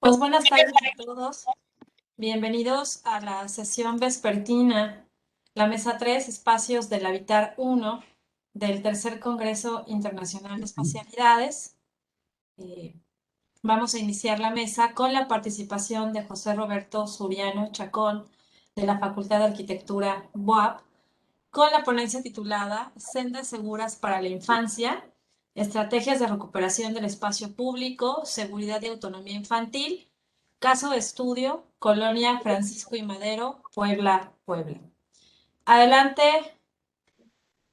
Pues buenas tardes a todos. Bienvenidos a la sesión vespertina, la mesa 3, espacios del Habitar 1 del Tercer Congreso Internacional de Espacialidades. Eh, Vamos a iniciar la mesa con la participación de José Roberto Suriano Chacón de la Facultad de Arquitectura BUAP, con la ponencia titulada Sendas seguras para la infancia, estrategias de recuperación del espacio público, seguridad y autonomía infantil, caso de estudio, Colonia Francisco y Madero, Puebla, Puebla. Adelante,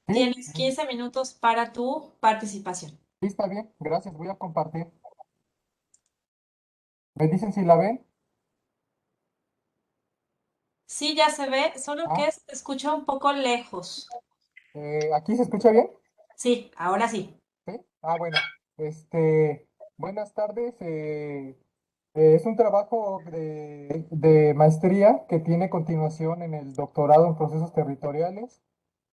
Sí, tienes 15 minutos para tu participación. sí, está bien, gracias, voy a compartir. ¿Me dicen si la ven? Sí, ya se ve, solo Ah, que se escucha un poco lejos. ¿Aquí se escucha bien? Sí, ahora sí. Sí. Bueno, buenas tardes. Es un trabajo de maestría que tiene continuación en el doctorado en procesos territoriales.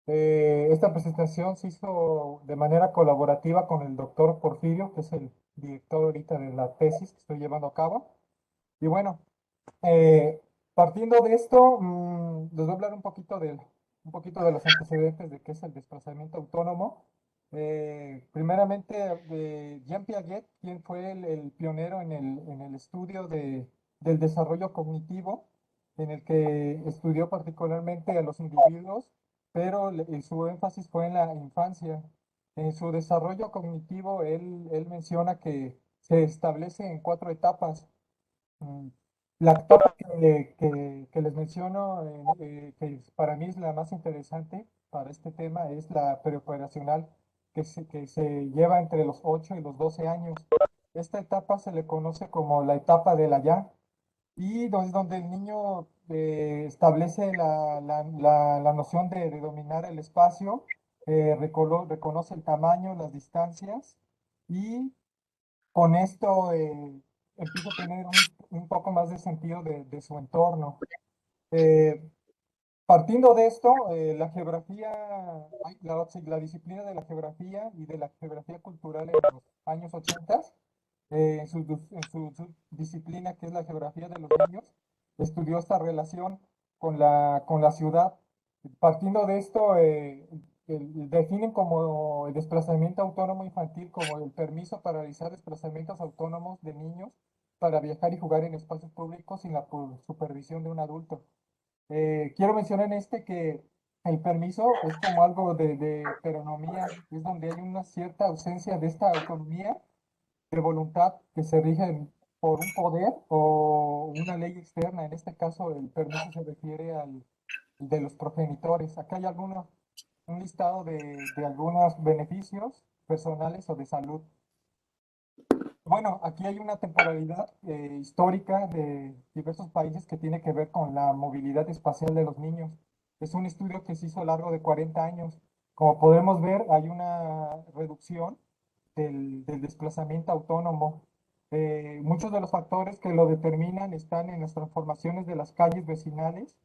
Esta presentación se hizo de manera colaborativa con el doctor Porfirio, que es el director ahorita de la tesis que estoy llevando a cabo. Y bueno, Eh, partiendo de esto, les voy a hablar un poquito de los antecedentes de qué es el desplazamiento autónomo. Primeramente, de Jean Piaget, quien fue el pionero en el estudio del desarrollo cognitivo, en el que estudió particularmente a los individuos, pero su énfasis fue en la infancia. En su desarrollo cognitivo, él menciona que se establece en cuatro etapas. Mm, La etapa que les menciono, que para mí es la más interesante para este tema, es la preoperacional, que se lleva entre los 8 y los 12 años. Esta etapa se le conoce como la etapa de la ya, y es donde el niño establece la noción de dominar el espacio, reconoce el tamaño, las distancias, y con esto empieza a tener un poco más de sentido de su entorno. Eh, Partiendo de esto, la geografía, la disciplina de la geografía y de la geografía cultural en los años 80, en su disciplina que es la geografía de los niños, estudió esta relación con la ciudad. Partiendo de esto, definen como el desplazamiento autónomo infantil como el permiso para realizar desplazamientos autónomos de niños para viajar y jugar en espacios públicos sin la supervisión de un adulto. Quiero mencionar en este que el permiso es como algo de peronomía, es donde hay una cierta ausencia de esta autonomía de voluntad que se rige por un poder o una ley externa. En este caso, el permiso se refiere al de los progenitores. Acá hay un listado de algunos beneficios personales o de salud. Bueno, aquí hay una temporalidad histórica de diversos países que tiene que ver con la movilidad espacial de los niños. Es un estudio que se hizo a lo largo de 40 años. Como podemos ver, hay una reducción del desplazamiento autónomo. Muchos de los factores que lo determinan están en las transformaciones de las calles vecinales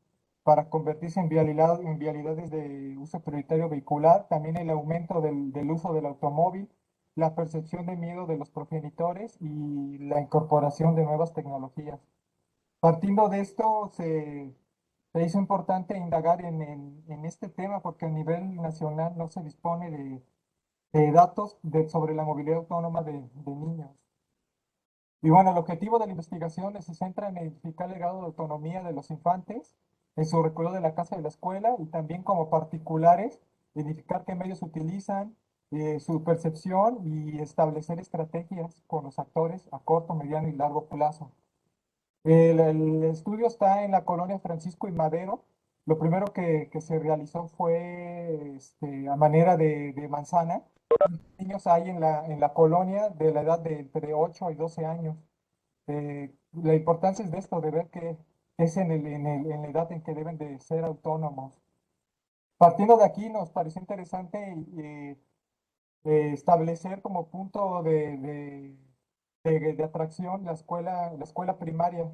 para convertirse en vialidades de uso prioritario vehicular, también el aumento del uso del automóvil, la percepción de miedo de los progenitores y la incorporación de nuevas tecnologías. Partiendo de esto, se hizo importante indagar en este tema porque a nivel nacional no se dispone de datos sobre la movilidad autónoma de niños. Y bueno, el objetivo de la investigación se centra en identificar el grado de autonomía de los infantes en su recorrido de la casa y la escuela y también como particulares, identificar qué medios utilizan, su percepción y establecer estrategias con los actores a corto, mediano y largo plazo. El estudio está en la colonia Francisco y Madero. Lo primero que se realizó fue a manera de manzana. Niños hay en la colonia de la edad de entre 8 y 12 años. La importancia es de esto, de ver que es en la edad en que deben de ser autónomos. Partiendo de aquí, nos pareció interesante establecer como punto de atracción la escuela primaria.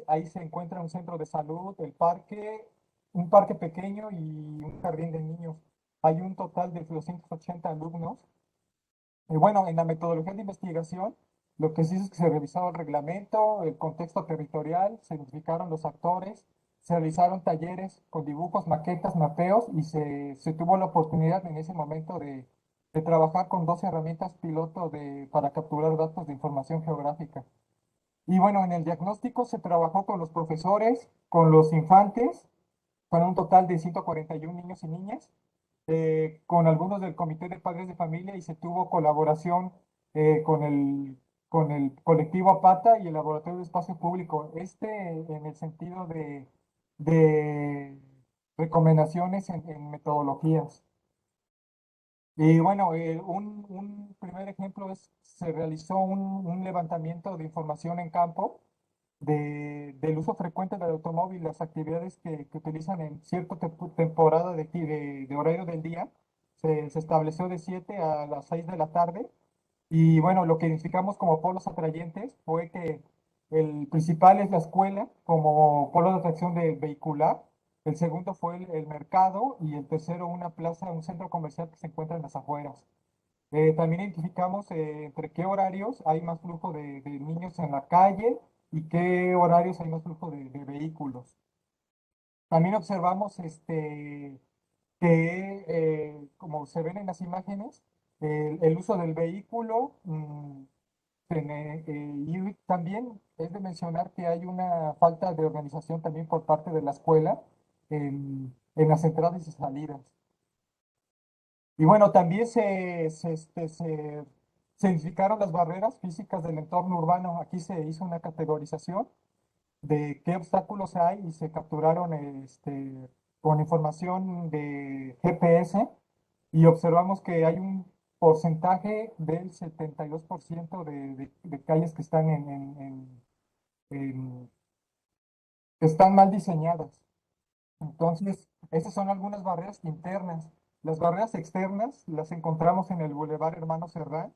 Ahí se encuentra un centro de salud, el parque, un parque pequeño y un jardín de niños. Hay un total de 280 alumnos. Y bueno, en la metodología de investigación, Lo que se hizo es que se revisó el reglamento, el contexto territorial, se identificaron los actores, se realizaron talleres con dibujos, maquetas, mapeos y se tuvo la oportunidad en ese momento de trabajar con dos herramientas piloto para capturar datos de información geográfica. Y bueno, en el diagnóstico se trabajó con los profesores, con los infantes, con un total de 141 niños y niñas, con algunos del Comité de Padres de Familia y se tuvo colaboración con el colectivo APATA y el Laboratorio de Espacio Público. En el sentido de recomendaciones en metodologías. Y bueno, un primer ejemplo es, se realizó un levantamiento de información en campo del uso frecuente del automóvil, las actividades que utilizan en cierta temporada de horario del día. Se estableció de 7 a las 6 de la tarde. Y bueno, lo que identificamos como polos atrayentes fue que el principal es la escuela como polo de atracción de vehicular. El segundo fue el mercado y el tercero una plaza, un centro comercial que se encuentra en las afueras. También identificamos entre qué horarios hay más flujo de niños en la calle y qué horarios hay más flujo de vehículos. También observamos que, como se ven en las imágenes, el uso del vehículo, y también es de mencionar que hay una falta de organización también por parte de la escuela en las entradas y salidas. Y bueno, también se identificaron las barreras físicas del entorno urbano. Aquí se hizo una categorización de qué obstáculos hay y se capturaron con información de GPS y observamos que hay un porcentaje del 72% de calles que están en- que están mal diseñadas. Entonces, esas son algunas barreras internas. Las barreras externas las encontramos en el Boulevard Hermano Serrán.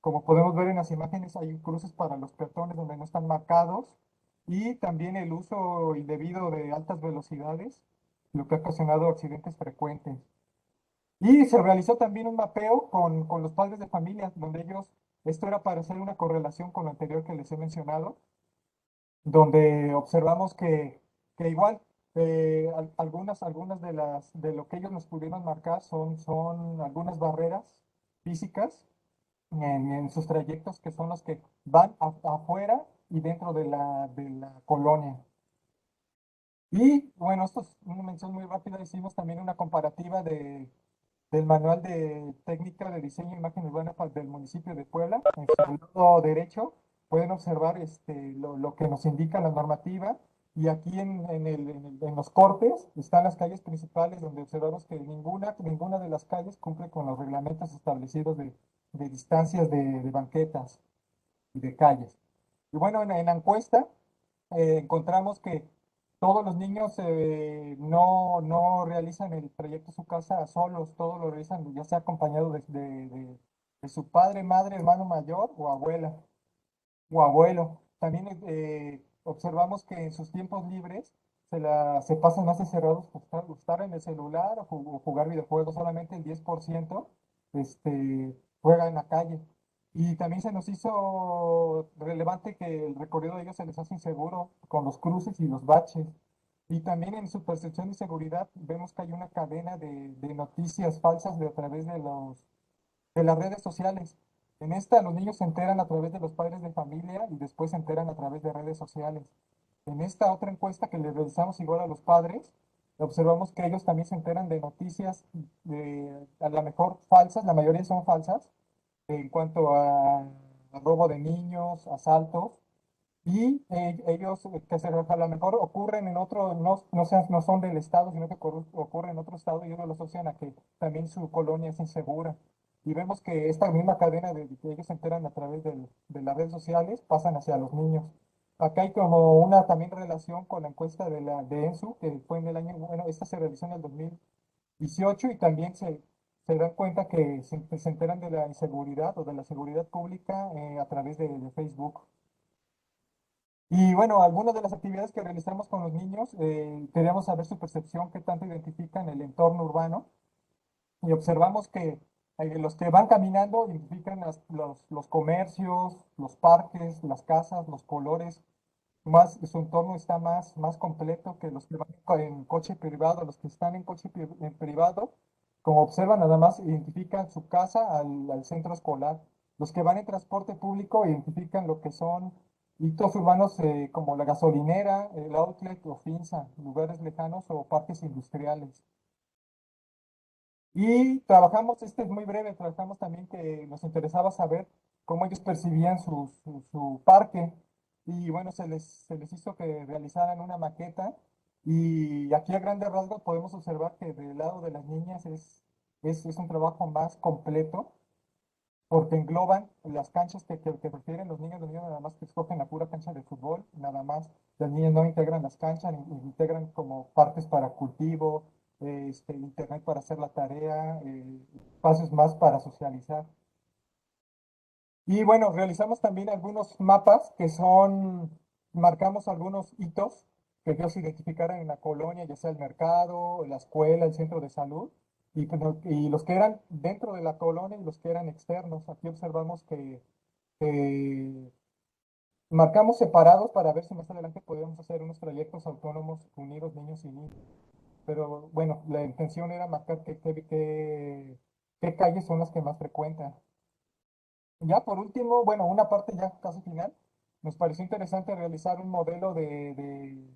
Como podemos ver en las imágenes, hay cruces para los peatones donde no están marcados y también el uso indebido de altas velocidades, lo que ha ocasionado accidentes frecuentes. Y se realizó también un mapeo con los padres de familia, donde esto era para hacer una correlación con lo anterior que les he mencionado, donde observamos que igual algunas de lo que ellos nos pudieron marcar son algunas barreras físicas en sus trayectos que son los que van afuera y dentro de la colonia. Y bueno, esto es una mención muy rápida. Hicimos también una comparativa del manual de técnica de diseño e imagen urbana del municipio de Puebla. En su lado derecho pueden observar lo que nos indica la normativa. Y aquí en los cortes están las calles principales donde observamos que ninguna de las calles cumple con los reglamentos establecidos de distancias de banquetas y de calles. Y bueno, en la encuesta encontramos que todos los niños no realizan el trayecto a su casa solos, todos lo realizan ya sea acompañado de su padre, madre, hermano mayor o abuela o abuelo. También observamos que en sus tiempos libres se pasan más encerrados por estar en el celular o jugar videojuegos. Solamente el 10% juega en la calle. Y también se nos hizo relevante que el recorrido de ellos se les hace inseguro con los cruces y los baches. Y también en su percepción de seguridad vemos que hay una cadena de noticias falsas a través de las redes sociales. En esta, los niños se enteran a través de los padres de familia y después se enteran a través de redes sociales. En esta otra encuesta que le realizamos igual a los padres, observamos que ellos también se enteran de noticias a lo mejor falsas, la mayoría son falsas, en cuanto a robo de niños, asaltos, y ellos a lo mejor ocurren en otro, no son del estado, sino que ocurren en otro estado y ellos lo asocian a que también su colonia es insegura. Y vemos que esta misma cadena de que ellos se enteran a través de las redes sociales pasan hacia los niños. Acá hay como una también relación con la encuesta de ENSU, que fue en el año, bueno, esta se realizó en el 2018 y también se dan cuenta que se enteran de la inseguridad o de la seguridad pública a través de Facebook. Y bueno, algunas de las actividades que realizamos con los niños, queríamos saber su percepción, qué tanto identifican el entorno urbano, y observamos que Los que van caminando identifican los comercios, los parques, las casas, los colores. Más, su entorno está más completo que los que van en coche privado. Los que están en coche en privado, como observan, nada más identifican su casa al centro escolar. Los que van en transporte público identifican lo que son hitos urbanos como la gasolinera, el outlet o finza, lugares lejanos o parques industriales. Y trabajamos, este es muy breve, trabajamos también que nos interesaba saber cómo ellos percibían su parque. Y bueno, se les hizo que realizaran una maqueta. Y aquí a grandes rasgos podemos observar que del lado de las niñas es un trabajo más completo, porque engloban las canchas que prefieren los niños nada más que escogen la pura cancha de fútbol, nada más. Las niñas no integran las canchas, ni integran como partes para cultivo, internet para hacer la tarea, espacios más para socializar. Y bueno, realizamos también algunos mapas marcamos algunos hitos que ellos identificaran en la colonia, ya sea el mercado, la escuela, el centro de salud, y los que eran dentro de la colonia y los que eran externos. Aquí observamos que marcamos separados para ver si más adelante podíamos hacer unos trayectos autónomos unidos, niños y niñas. Pero bueno, la intención era marcar qué calles son las que más frecuentan. Ya por último, bueno, una parte ya casi final, nos pareció interesante realizar un modelo de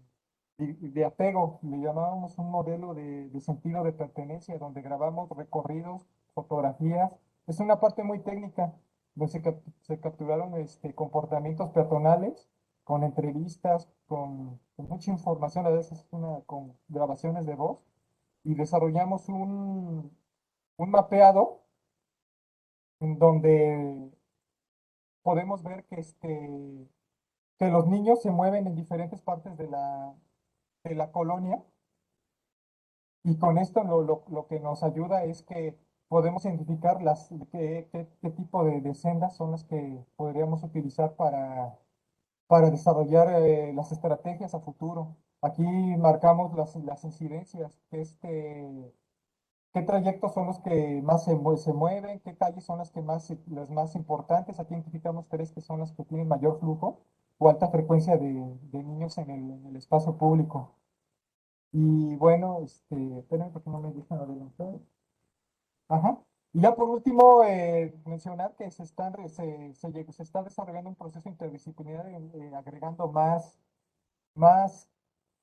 apego, le llamábamos un modelo de sentido de pertenencia, donde grabamos recorridos, fotografías. Es una parte muy técnica, donde se capturaron comportamientos peatonales, con entrevistas, con mucha información, a veces con grabaciones de voz, y desarrollamos un mapeado en donde podemos ver que los niños se mueven en diferentes partes de la colonia, y con esto lo que nos ayuda es que podemos identificar qué tipo de sendas son las que podríamos utilizar para desarrollar las estrategias a futuro. Aquí marcamos las incidencias, qué trayectos son los que más se mueven, qué calles son las más importantes. Aquí identificamos tres que son las que tienen mayor flujo o alta frecuencia de niños en el espacio público. Y bueno, esperen porque no me dejan adelantar. Ajá. Y ya por último, mencionar que se está desarrollando un proceso interdisciplinario, agregando más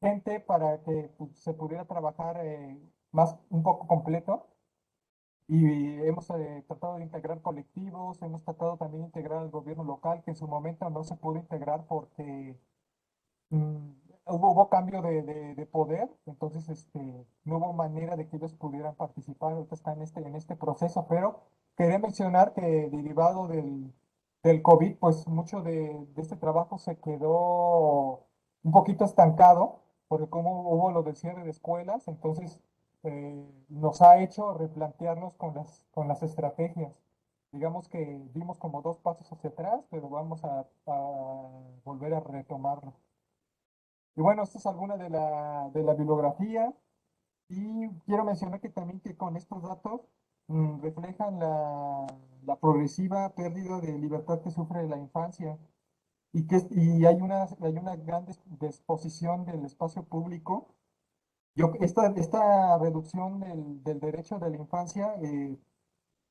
gente para que pues, se pudiera trabajar un poco completo. Y hemos tratado de integrar colectivos, hemos tratado también de integrar al gobierno local, que en su momento no se pudo integrar porque mm, hubo cambio de poder. Entonces no hubo manera de que ellos pudieran participar. Ahorita está en este proceso, pero quería mencionar que derivado del COVID, pues mucho de este trabajo se quedó un poquito estancado, porque como hubo lo del cierre de escuelas. Entonces nos ha hecho replantearnos con las estrategias. Digamos que dimos como dos pasos hacia atrás, pero vamos a volver a retomarlo. Y bueno, esta es alguna de la bibliografía, y quiero mencionar que también que con estos datos reflejan la progresiva pérdida de libertad que sufre la infancia, y hay una gran disposición del espacio público. Esta reducción del derecho de la infancia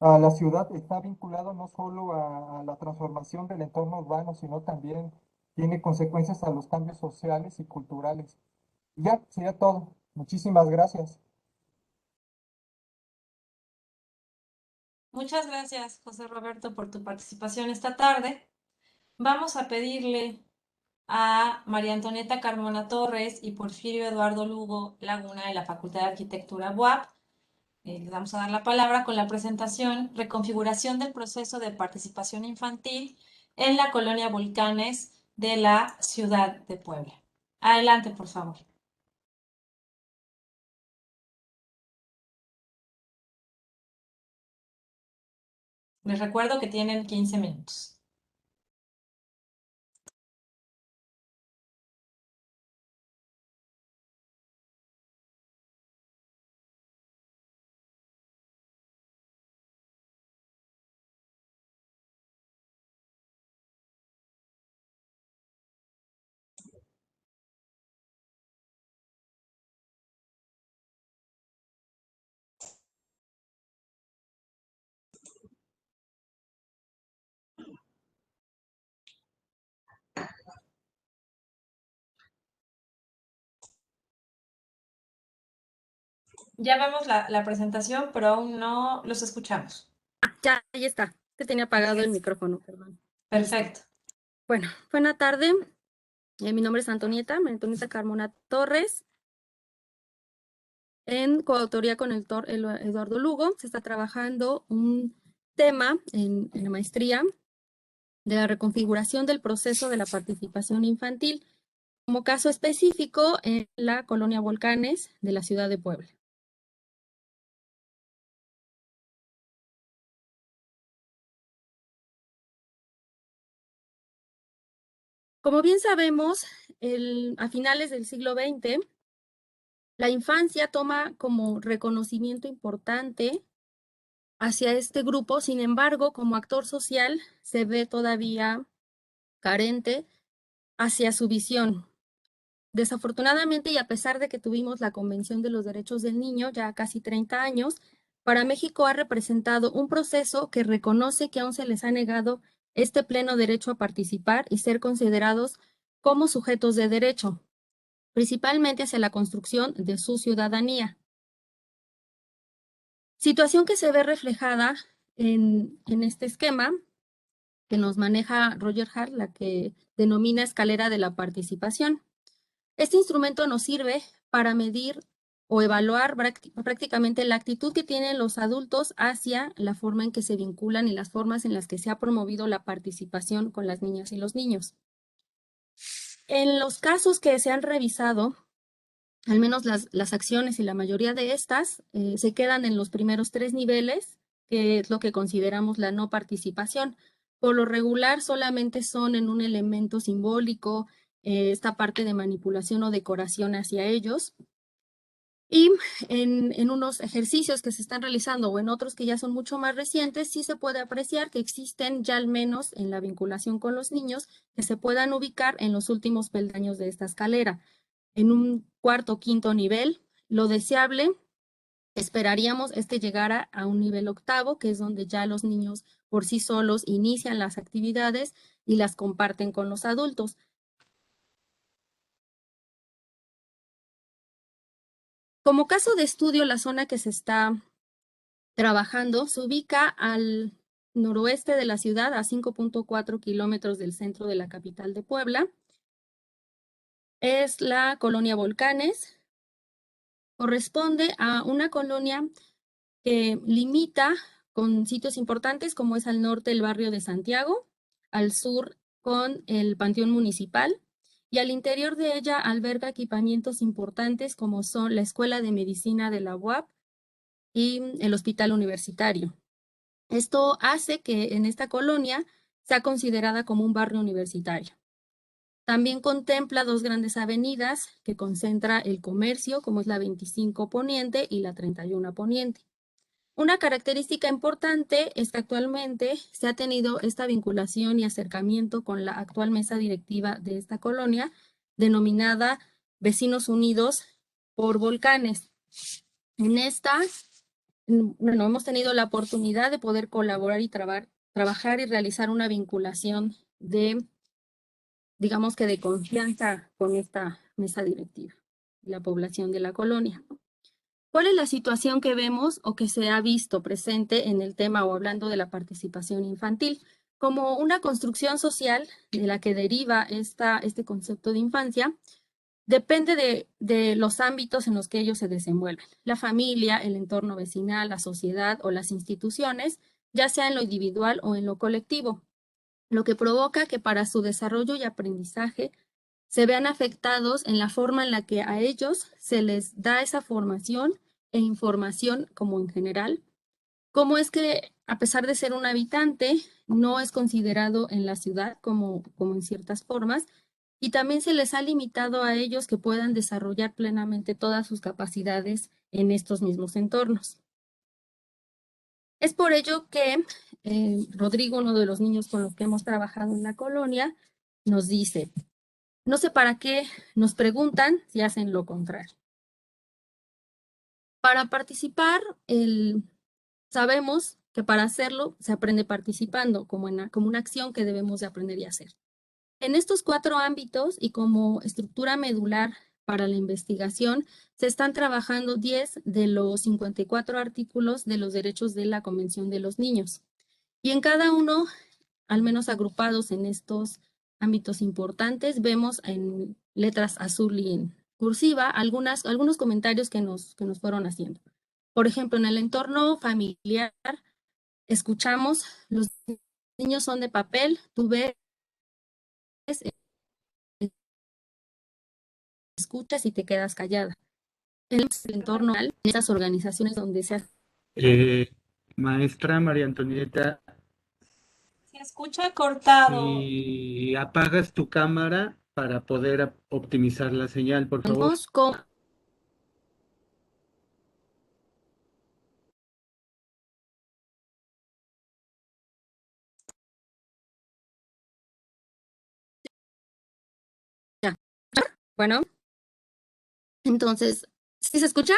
a la ciudad está vinculado no solo a la transformación del entorno urbano, sino también tiene consecuencias a los cambios sociales y culturales. Y ya, sería todo. Muchísimas gracias. Muchas gracias, José Roberto, por tu participación esta tarde. Vamos a pedirle a María Antonieta Carmona Torres y Porfirio Eduardo Lugo Laguna de la Facultad de Arquitectura BUAP. Les vamos a dar la palabra con la presentación Reconfiguración del proceso de participación infantil en la colonia Volcanes de la ciudad de Puebla. Adelante, por favor. Les recuerdo que tienen 15 minutos. Ya vemos la presentación, pero aún no los escuchamos. Ya, ahí está. Que tenía apagado el micrófono, perdón. Perfecto. Bueno, buena tarde. Mi nombre es Antonieta Carmona Torres. En coautoría con el doctor Eduardo Lugo, se está trabajando un tema en la maestría de la reconfiguración del proceso de la participación infantil, como caso específico en la colonia Volcanes de la ciudad de Puebla. Como bien sabemos, a finales del siglo XX, la infancia toma como reconocimiento importante hacia este grupo. Sin embargo, como actor social se ve todavía carente hacia su visión. Desafortunadamente, y a pesar de que tuvimos la Convención de los Derechos del Niño ya casi 30 años, para México ha representado un proceso que reconoce que aún se les ha negado este pleno derecho a participar y ser considerados como sujetos de derecho, principalmente hacia la construcción de su ciudadanía. Situación que se ve reflejada en este esquema que nos maneja Roger Hart, la que denomina escalera de la participación. Este instrumento nos sirve para medir o evaluar prácticamente la actitud que tienen los adultos hacia la forma en que se vinculan y las formas en las que se ha promovido la participación con las niñas y los niños. En los casos que se han revisado, al menos las acciones y la mayoría de estas se quedan en los primeros 3 niveles, que es lo que consideramos la no participación. Por lo regular solamente son en un elemento simbólico, esta parte de manipulación o decoración hacia ellos. Y en unos ejercicios que se están realizando o en otros que ya son mucho más recientes, sí se puede apreciar que existen ya al menos en la vinculación con los niños que se puedan ubicar en los últimos peldaños de esta escalera. En un cuarto o quinto nivel, lo deseable, esperaríamos que llegara a un nivel octavo, que es donde ya los niños por sí solos inician las actividades y las comparten con los adultos. Como caso de estudio, la zona que se está trabajando se ubica al noroeste de la ciudad, a 5.4 kilómetros del centro de la capital de Puebla. Es la colonia Volcanes. Corresponde a una colonia que limita con sitios importantes como es al norte el barrio de Santiago, al sur con el Panteón Municipal y al interior de ella alberga equipamientos importantes como son la Escuela de Medicina de la UAP y el Hospital Universitario. Esto hace que en esta colonia sea considerada como un barrio universitario. También contempla 2 grandes avenidas que concentra el comercio, como es la 25 Poniente y la 31 Poniente. Una característica importante es que actualmente se ha tenido esta vinculación y acercamiento con la actual mesa directiva de esta colonia, denominada Vecinos Unidos por Volcanes. En esta, bueno, hemos tenido la oportunidad de poder colaborar y trabajar y realizar una vinculación de, digamos que de confianza con esta mesa directiva y la población de la colonia. ¿Cuál es la situación que vemos o que se ha visto presente en el tema o hablando de la participación infantil? Como una construcción social de la que deriva este concepto de infancia, depende de los ámbitos en los que ellos se desenvuelven. La familia, el entorno vecinal, la sociedad o las instituciones, ya sea en lo individual o en lo colectivo, lo que provoca que para su desarrollo y aprendizaje se vean afectados en la forma en la que a ellos se les da esa formación e información como en general. Cómo es que a pesar de ser un habitante, no es considerado en la ciudad como en ciertas formas, y también se les ha limitado a ellos que puedan desarrollar plenamente todas sus capacidades en estos mismos entornos. Es por ello que Rodrigo, uno de los niños con los que hemos trabajado en la colonia, nos dice: no sé para qué nos preguntan si hacen lo contrario. Para participar, sabemos que para hacerlo se aprende participando como una acción que debemos de aprender y hacer. En estos 4 ámbitos y como estructura medular para la investigación, se están trabajando 10 de los 54 artículos de los derechos de la Convención de los Niños. Y en cada uno, al menos agrupados en estos ámbitos importantes, vemos en letras azul y en cursiva algunos comentarios que nos fueron haciendo. Por ejemplo, en el entorno familiar, escuchamos, los niños son de papel, tú ves, escuchas y te quedas callada. En el entorno, en esas organizaciones donde se hace. Maestra María Antonieta, Se escucha cortado. si apagas tu cámara para poder optimizar la señal, por favor. Vemos cómo bueno, entonces, ¿sí se escucha?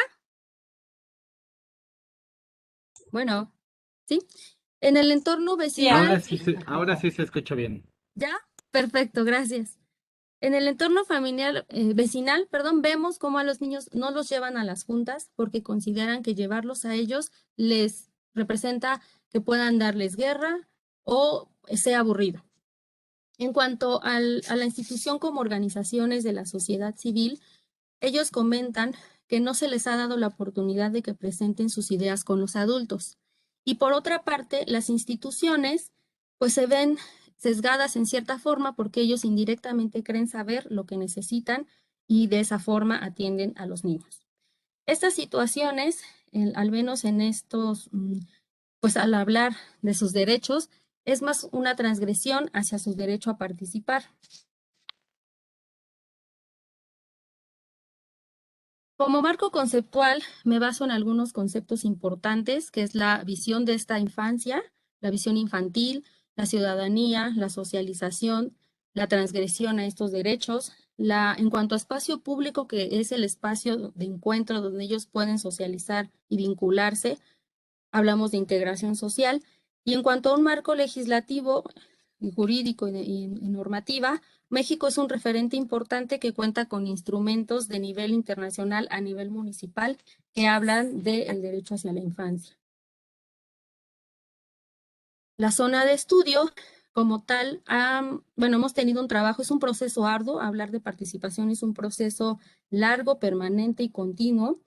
Bueno, ¿sí? En el entorno vecinal, Ahora sí se escucha bien. ¿ya? Perfecto, gracias. En el entorno familiar, vecinal, perdón, vemos cómo a los niños no los llevan a las juntas porque consideran que llevarlos a ellos les representa que puedan darles guerra o sea aburrido. En cuanto a la institución como organizaciones de la sociedad civil, ellos comentan que no se les ha dado la oportunidad de que presenten sus ideas con los adultos. Y por otra parte, las instituciones pues se ven sesgadas en cierta forma porque ellos indirectamente creen saber lo que necesitan y de esa forma atienden a los niños. Estas situaciones, al menos en estos, pues al hablar de sus derechos, es más una transgresión hacia su derecho a participar. Como marco conceptual, me baso en algunos conceptos importantes, que es la visión de esta infancia, la visión infantil, la ciudadanía, la socialización, la transgresión a estos derechos, en cuanto a espacio público, que es el espacio de encuentro donde ellos pueden socializar y vincularse, hablamos de integración social, y en cuanto a un marco legislativo, jurídico y normativa, México es un referente importante que cuenta con instrumentos de nivel internacional a nivel municipal que hablan del derecho hacia la infancia. La zona de estudio, como tal, bueno, hemos tenido un trabajo, es un proceso arduo, hablar de participación es un proceso largo, permanente y continuo,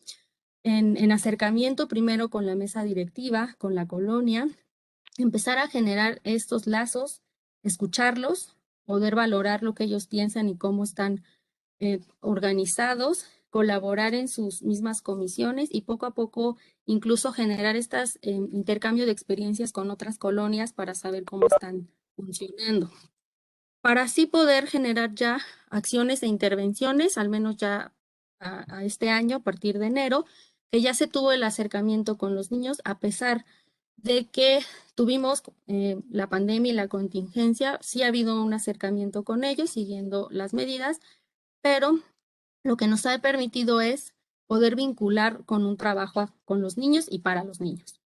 en acercamiento primero con la mesa directiva, con la colonia, empezar a generar estos lazos, escucharlos, poder valorar lo que ellos piensan y cómo están organizados, colaborar en sus mismas comisiones y poco a poco incluso generar estas intercambio de experiencias con otras colonias para saber cómo están funcionando. Para así poder generar ya acciones e intervenciones, al menos ya a este año, a partir de enero, que ya se tuvo el acercamiento con los niños, a pesar de que tuvimos la pandemia y la contingencia, sí ha habido un acercamiento con ellos, siguiendo las medidas, pero lo que nos ha permitido es poder vincular con un trabajo con los niños y para los niños.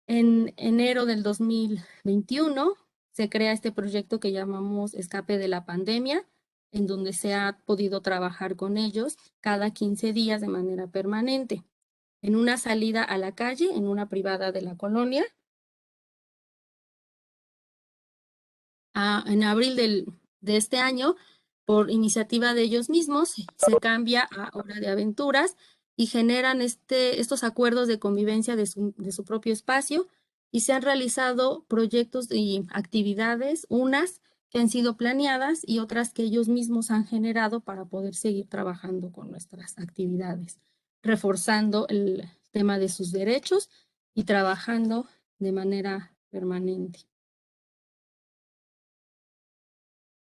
En enero del 2021 se crea este proyecto que llamamos Escape de la Pandemia, en donde se ha podido trabajar con ellos cada 15 días de manera permanente, en una salida a la calle, en una privada de la colonia. En abril de este año, por iniciativa de ellos mismos, se cambia a Hora de Aventuras y generan estos acuerdos de convivencia de su propio espacio, y se han realizado proyectos y actividades, unas que han sido planeadas y otras que ellos mismos han generado para poder seguir trabajando con nuestras actividades, reforzando el tema de sus derechos y trabajando de manera permanente.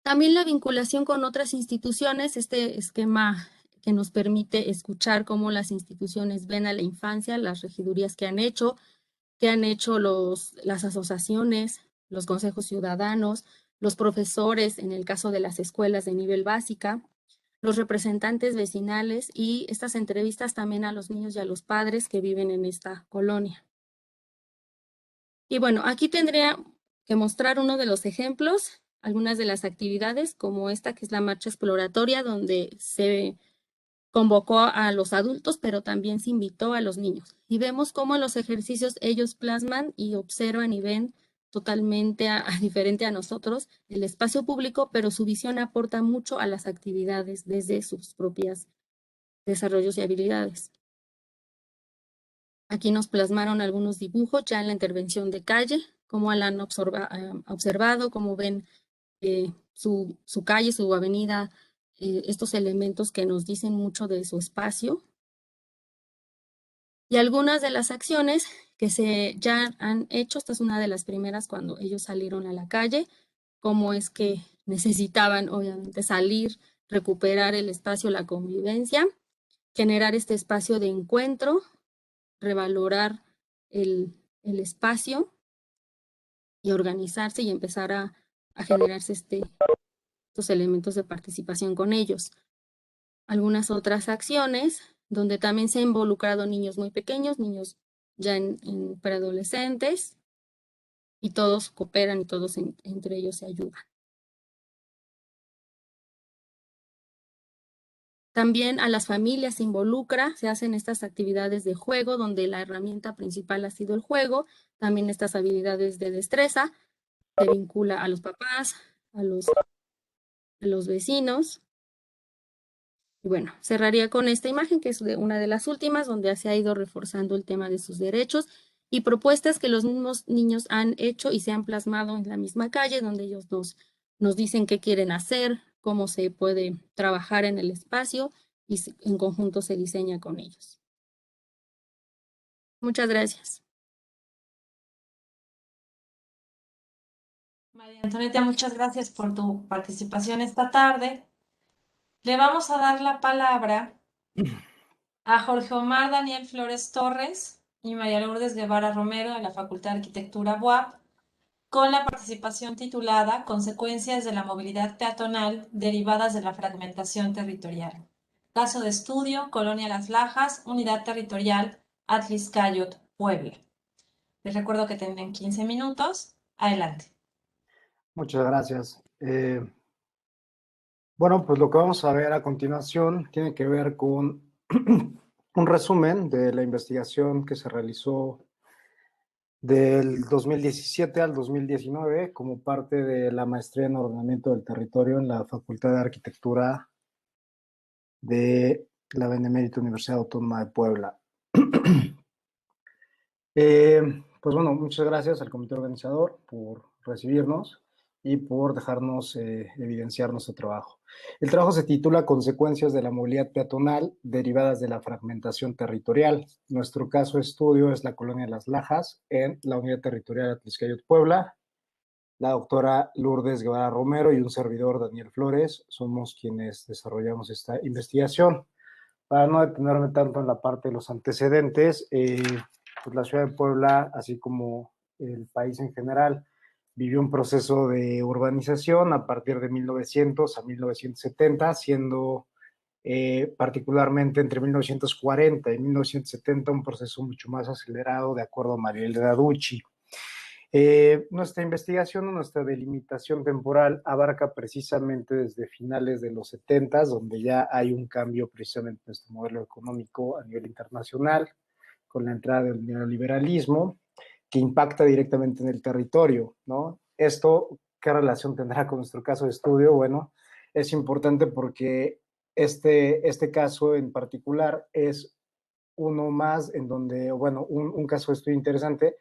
También la vinculación con otras instituciones, este esquema que nos permite escuchar cómo las instituciones ven a la infancia, las regidurías que han hecho las asociaciones, los consejos ciudadanos, los profesores en el caso de las escuelas de nivel básica, los representantes vecinales y estas entrevistas también a los niños y a los padres que viven en esta colonia. Y bueno, aquí tendría que mostrar uno de los ejemplos, algunas de las actividades como esta que es la marcha exploratoria, donde se convocó a los adultos, pero también se invitó a los niños. Y vemos cómo en los ejercicios ellos plasman y observan y ven totalmente diferente a nosotros el espacio público, pero su visión aporta mucho a las actividades desde sus propios desarrollos y habilidades. Aquí nos plasmaron algunos dibujos ya en la intervención de calle, cómo la han observado, cómo ven su calle, su avenida, estos elementos que nos dicen mucho de su espacio. Y algunas de las acciones que ya han hecho, esta es una de las primeras cuando ellos salieron a la calle, cómo es que necesitaban obviamente salir, recuperar el espacio, la convivencia, generar este espacio de encuentro, revalorar el espacio y organizarse y empezar a generarse estos elementos de participación con ellos. Algunas otras acciones donde también se han involucrado niños muy pequeños, niños ya en preadolescentes, y todos cooperan y todos entre ellos se ayudan. También a las familias se involucra, se hacen estas actividades de juego donde la herramienta principal ha sido el juego, también estas habilidades de destreza, se vincula a los papás, a los vecinos. Y bueno, cerraría con esta imagen que es una de las últimas donde se ha ido reforzando el tema de sus derechos y propuestas que los mismos niños han hecho y se han plasmado en la misma calle donde ellos nos dicen qué quieren hacer, cómo se puede trabajar en el espacio y en conjunto se diseña con ellos. Muchas gracias. María Antonieta, muchas gracias por tu participación esta tarde. Le vamos a dar la palabra a Jorge Omar Daniel Flores Torres y María Lourdes Guevara Romero de la Facultad de Arquitectura BUAP, con la participación titulada Consecuencias de la movilidad peatonal derivadas de la fragmentación territorial. Caso de estudio, Colonia Las Lajas, Unidad Territorial Atliscayot, Puebla. Les recuerdo que tienen 15 minutos. Adelante. Muchas gracias. Bueno, pues lo que vamos a ver a continuación tiene que ver con un resumen de la investigación que se realizó del 2017 al 2019 como parte de la maestría en ordenamiento del territorio en la Facultad de Arquitectura de la Benemérita Universidad Autónoma de Puebla. Pues bueno, muchas gracias al comité organizador por recibirnos y por dejarnos evidenciar nuestro trabajo. El trabajo se titula Consecuencias de la movilidad peatonal derivadas de la fragmentación territorial. Nuestro caso de estudio es la Colonia Las Lajas en la Unidad Territorial Atliscayot, Puebla. La doctora Lourdes Guevara Romero y un servidor, Daniel Flores, somos quienes desarrollamos esta investigación. Para no detenerme tanto en la parte de los antecedentes, pues la ciudad de Puebla, así como el país en general, vivió un proceso de urbanización a partir de 1900 a 1970, siendo particularmente entre 1940 y 1970 un proceso mucho más acelerado, de acuerdo a Mariel Raducci. Nuestra investigación o nuestra delimitación temporal abarca precisamente desde finales de los 70, donde ya hay un cambio precisamente en nuestro modelo económico a nivel internacional, con la entrada del neoliberalismo, que impacta directamente en el territorio, ¿no? Esto, ¿qué relación tendrá con nuestro caso de estudio? Bueno, es importante porque este caso en particular es uno más en donde, bueno, un caso de estudio interesante,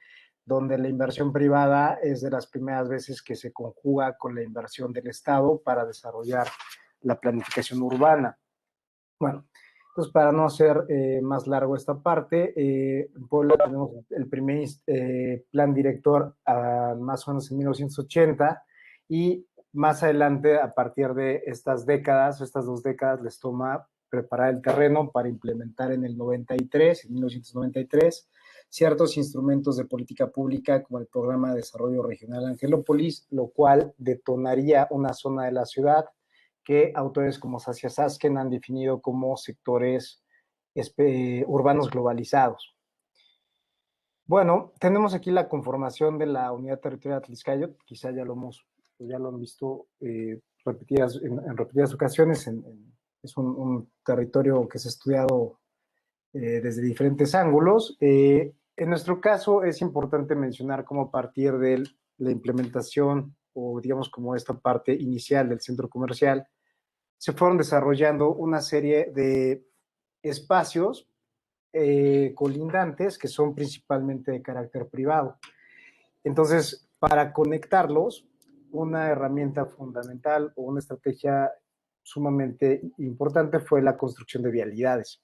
donde la inversión privada es de las primeras veces que se conjuga con la inversión del Estado para desarrollar la planificación urbana. Bueno, entonces para no hacer más largo esta parte, en Puebla tenemos el primer plan director más o menos en 1980 y más adelante, a partir de estas dos décadas, les toma preparar el terreno para implementar en el 1993, ciertos instrumentos de política pública como el Programa de Desarrollo Regional Angelópolis, lo cual detonaría una zona de la ciudad que autores como Saskia Sasken han definido como sectores urbanos globalizados. Bueno, tenemos aquí la conformación de la Unidad Territorial Atliscayot, quizá ya lo han visto en repetidas ocasiones en es un territorio que se ha estudiado desde diferentes ángulos. En nuestro caso es importante mencionar cómo a partir de la implementación o digamos como esta parte inicial del centro comercial, se fueron desarrollando una serie de espacios colindantes que son principalmente de carácter privado. Entonces, para conectarlos, una herramienta fundamental o una estrategia sumamente importante fue la construcción de vialidades.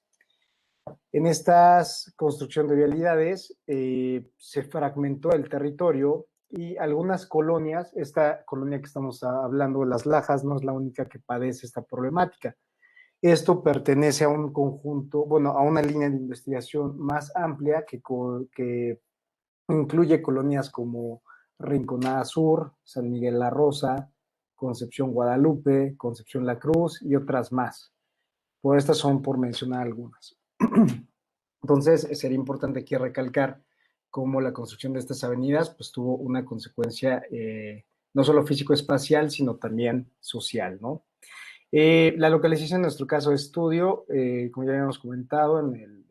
En esta construcción de vialidades se fragmentó el territorio y algunas colonias, esta colonia que estamos hablando, Las Lajas, no es la única que padece esta problemática. Esto pertenece a un conjunto, bueno, a una línea de investigación más amplia que incluye colonias como Rinconada Sur, San Miguel La Rosa, Concepción Guadalupe, Concepción La Cruz y otras más. Por estas son por mencionar algunas. Entonces, sería importante aquí recalcar cómo la construcción de estas avenidas pues, tuvo una consecuencia no solo físico-espacial, sino también social, ¿no? La localización en nuestro caso de estudio, como ya habíamos comentado, en el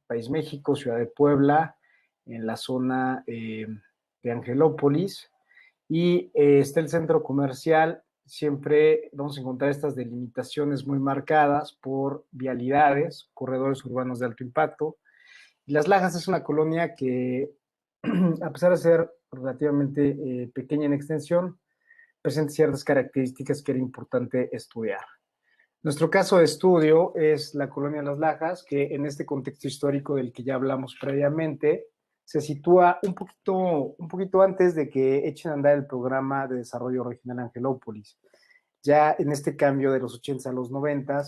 país México, Ciudad de Puebla, en la zona de Angelópolis, y está el centro comercial. Siempre vamos a encontrar estas delimitaciones muy marcadas por vialidades, corredores urbanos de alto impacto. Las Lajas es una colonia que, a pesar de ser relativamente pequeña en extensión, presenta ciertas características que era importante estudiar. Nuestro caso de estudio es la colonia Las Lajas, que en este contexto histórico del que ya hablamos previamente, se sitúa un poquito antes de que echen a andar el programa de desarrollo regional Angelópolis. Ya en este cambio de los 80 a los 90,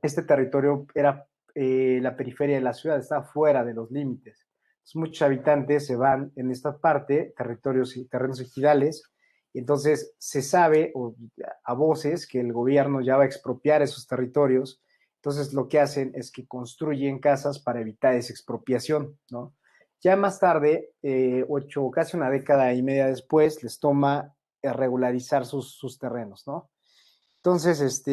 este territorio era la periferia de la ciudad, estaba fuera de los límites. Entonces, muchos habitantes se van en esta parte, terrenos ejidales, y entonces se sabe a voces que el gobierno ya va a expropiar esos territorios. Entonces lo que hacen es que construyen casas para evitar esa expropiación, ¿no? Ya más tarde, casi una década y media después, les toma regularizar sus terrenos, ¿no? Entonces,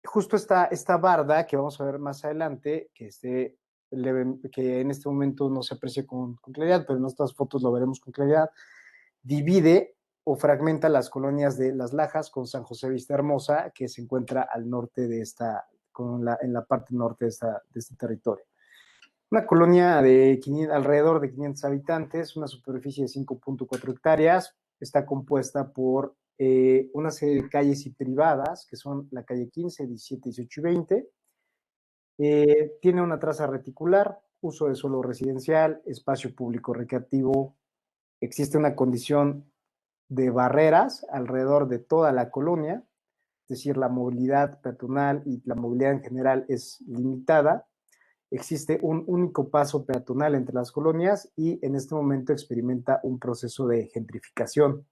justo esta barda que vamos a ver más adelante, que en este momento no se aprecia con claridad, pero en estas fotos lo veremos con claridad, divide o fragmenta las colonias de Las Lajas con San José Vista Hermosa, que se encuentra al norte de en la parte norte de este territorio. Una colonia de alrededor de 500 habitantes, una superficie de 5.4 hectáreas, está compuesta por una serie de calles y privadas, que son la calle 15, 17, 18 y 20. Tiene una traza reticular, uso de suelo residencial, espacio público recreativo. Existe una condición de barreras alrededor de toda la colonia, es decir, la movilidad peatonal y la movilidad en general es limitada. Existe un único paso peatonal entre las colonias y en este momento experimenta un proceso de gentrificación.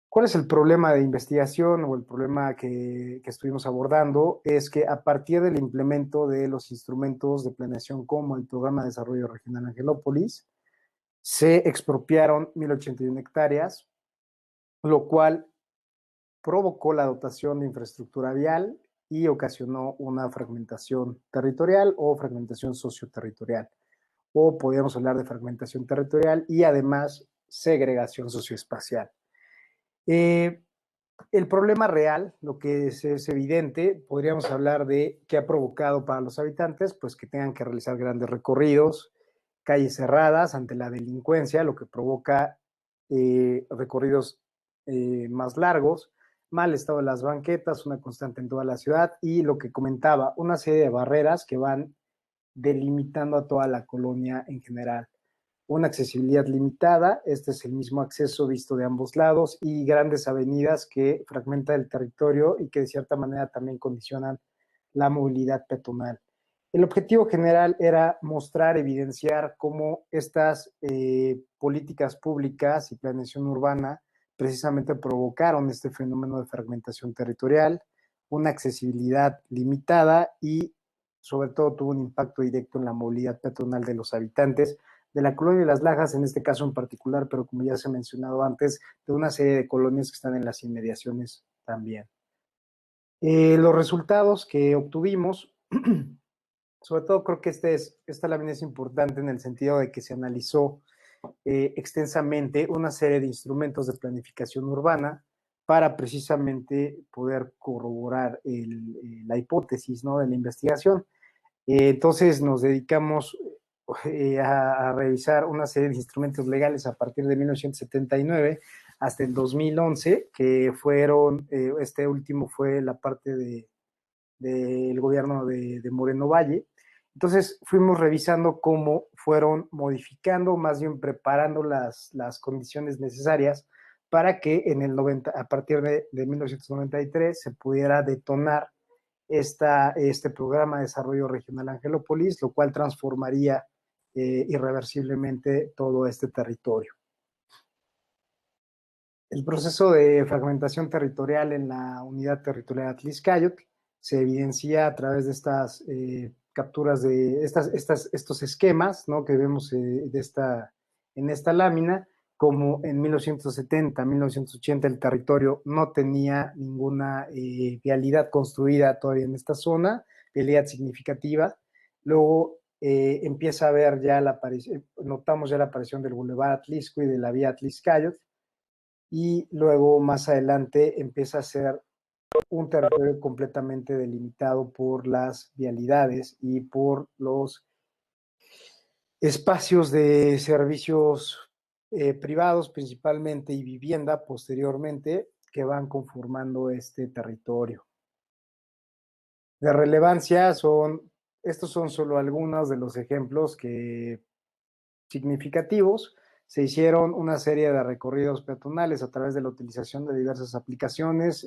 ¿Cuál es el problema de investigación o el problema que estuvimos abordando? Es que a partir del implemento de los instrumentos de planeación como el Programa de Desarrollo Regional Angelópolis, se expropiaron 1,081 hectáreas, lo cual provocó la dotación de infraestructura vial y ocasionó una fragmentación territorial o fragmentación socioterritorial. O podríamos hablar de fragmentación territorial y además segregación socioespacial. El problema real, lo que es evidente, podríamos hablar de qué ha provocado para los habitantes, pues que tengan que realizar grandes recorridos, calles cerradas ante la delincuencia, lo que provoca recorridos más largos, mal estado de las banquetas, una constante en toda la ciudad y lo que comentaba, una serie de barreras que van delimitando a toda la colonia en general. Una accesibilidad limitada, este es el mismo acceso visto de ambos lados y grandes avenidas que fragmentan el territorio y que de cierta manera también condicionan la movilidad peatonal. El objetivo general era mostrar, evidenciar cómo estas políticas públicas y planeación urbana precisamente provocaron este fenómeno de fragmentación territorial, una accesibilidad limitada y sobre todo tuvo un impacto directo en la movilidad peatonal de los habitantes de la colonia de Las Lajas, en este caso en particular, pero como ya se ha mencionado antes, de una serie de colonias que están en las inmediaciones también. Los resultados que obtuvimos, sobre todo creo que esta lámina es importante en el sentido de que se analizó extensamente una serie de instrumentos de planificación urbana para precisamente poder corroborar la hipótesis, ¿no?, de la investigación. Entonces nos dedicamos a revisar una serie de instrumentos legales a partir de 1979 hasta el 2011, que fueron, este último fue la parte del gobierno de Moreno Valle. Entonces fuimos revisando cómo fueron modificando, más bien preparando las condiciones necesarias para que a partir de 1993 se pudiera detonar este programa de desarrollo regional Angelópolis, lo cual transformaría irreversiblemente todo este territorio. El proceso de fragmentación territorial en la unidad territorial Atlixcáyotl se evidencia a través de estas capturas de estos esquemas, ¿no?, que vemos en esta lámina, como en 1970, 1980 el territorio no tenía ninguna vialidad construida todavía en esta zona, vialidad significativa. Luego empieza a haber ya notamos ya la aparición del Boulevard Atlixco y de la vía Atlixcáyotl, y luego más adelante empieza a ser un territorio completamente delimitado por las vialidades y por los espacios de servicios privados principalmente y vivienda posteriormente que van conformando este territorio. De relevancia estos son solo algunos de los ejemplos significativos. Se hicieron una serie de recorridos peatonales a través de la utilización de diversas aplicaciones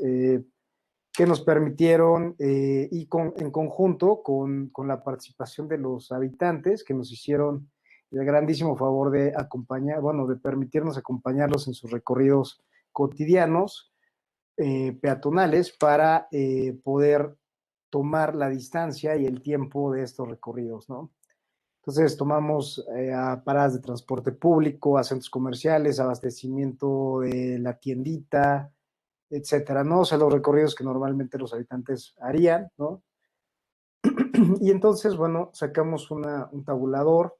que nos permitieron, y en conjunto con la participación de los habitantes, que nos hicieron el grandísimo favor de permitirnos acompañarlos en sus recorridos cotidianos peatonales para poder tomar la distancia y el tiempo de estos recorridos, ¿no? Entonces tomamos a paradas de transporte público, a centros comerciales, abastecimiento de la tiendita, etcétera, ¿no? O sea, los recorridos que normalmente los habitantes harían, ¿no? Y entonces, bueno, sacamos un tabulador.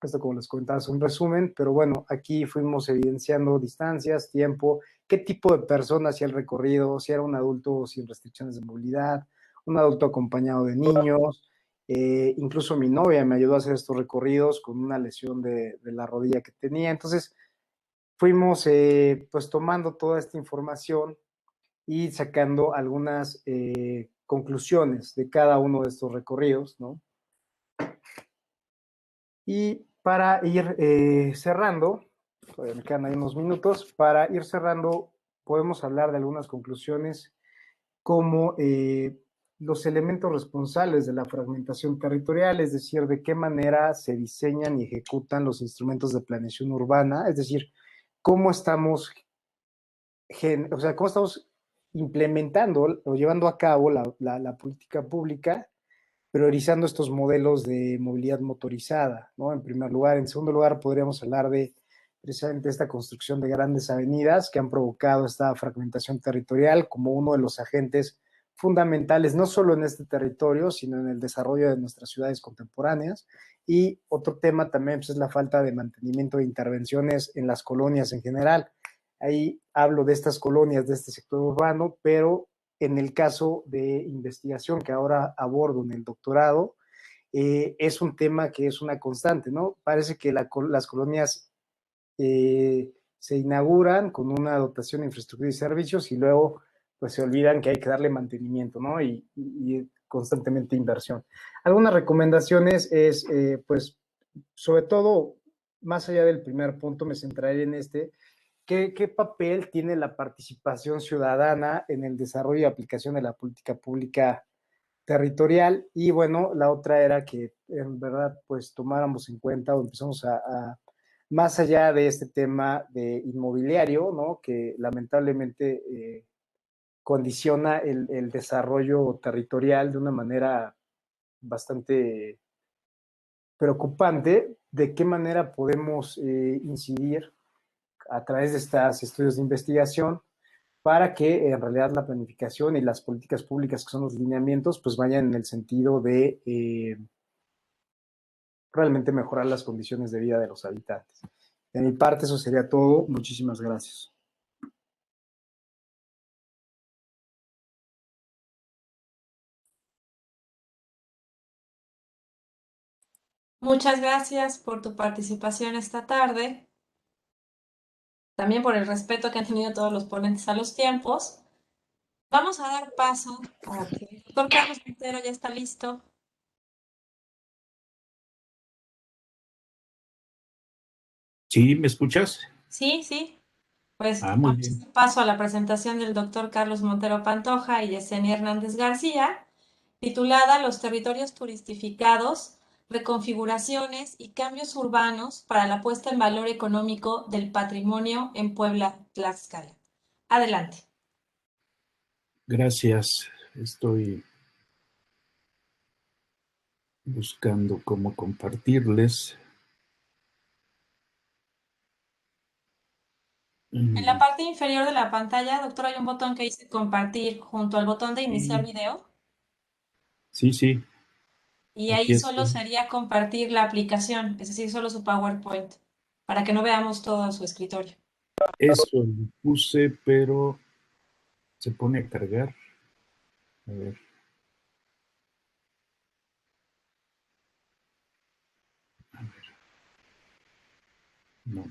Esto, como les comentaba, es un resumen, pero bueno, aquí fuimos evidenciando distancias, tiempo, qué tipo de personas hacía el recorrido, si era un adulto sin restricciones de movilidad, un adulto acompañado de niños. Incluso mi novia me ayudó a hacer estos recorridos con una lesión de la rodilla que tenía. Entonces fuimos pues tomando toda esta información y sacando algunas conclusiones de cada uno de estos recorridos, ¿no? Y para ir cerrando, todavía me quedan ahí unos minutos, para ir cerrando podemos hablar de algunas conclusiones como los elementos responsables de la fragmentación territorial, es decir, de qué manera se diseñan y ejecutan los instrumentos de planeación urbana, es decir, cómo estamos implementando o llevando a cabo la política pública, priorizando estos modelos de movilidad motorizada, ¿no? En primer lugar. En segundo lugar, podríamos hablar de precisamente esta construcción de grandes avenidas que han provocado esta fragmentación territorial como uno de los agentes fundamentales, no solo en este territorio, sino en el desarrollo de nuestras ciudades contemporáneas. Y otro tema también pues, es la falta de mantenimiento de intervenciones en las colonias en general. Ahí hablo de estas colonias, de este sector urbano, pero en el caso de investigación que ahora abordo en el doctorado, es un tema que es una constante, ¿no? Parece que las colonias se inauguran con una dotación de infraestructura y servicios y luego pues se olvidan que hay que darle mantenimiento, ¿no? Y constantemente inversión. Algunas recomendaciones es, pues, sobre todo, más allá del primer punto, me centraré en ¿qué papel tiene la participación ciudadana en el desarrollo y aplicación de la política pública territorial? Y bueno, la otra era que en verdad pues tomáramos en cuenta o empezamos más allá de este tema de inmobiliario, ¿no? Que lamentablemente condiciona el desarrollo territorial de una manera bastante preocupante, de qué manera podemos incidir a través de estos estudios de investigación para que en realidad la planificación y las políticas públicas, que son los lineamientos, pues vayan en el sentido de realmente mejorar las condiciones de vida de los habitantes. De mi parte, eso sería todo. Muchísimas gracias. Muchas gracias por tu participación esta tarde, también por el respeto que han tenido todos los ponentes a los tiempos. Vamos a dar paso a que el doctor Carlos Montero ya está listo. ¿Sí? ¿Me escuchas? Sí, sí. Pues Muy vamos a bien. dar paso a la presentación del doctor Carlos Montero Pantoja y Yesenia Hernández García, titulada Los territorios turistificados, reconfiguraciones y cambios urbanos para la puesta en valor económico del patrimonio en Puebla, Tlaxcala. Adelante. Gracias. Estoy buscando cómo compartirles. En la parte inferior de la pantalla, doctor, hay un botón que dice compartir junto al botón de iniciar video. Sí, sí, Y aquí ahí solo estoy. sería compartir la aplicación, es decir, solo su PowerPoint, para que no veamos todo su escritorio. Eso lo puse, pero se pone a cargar. A ver. No.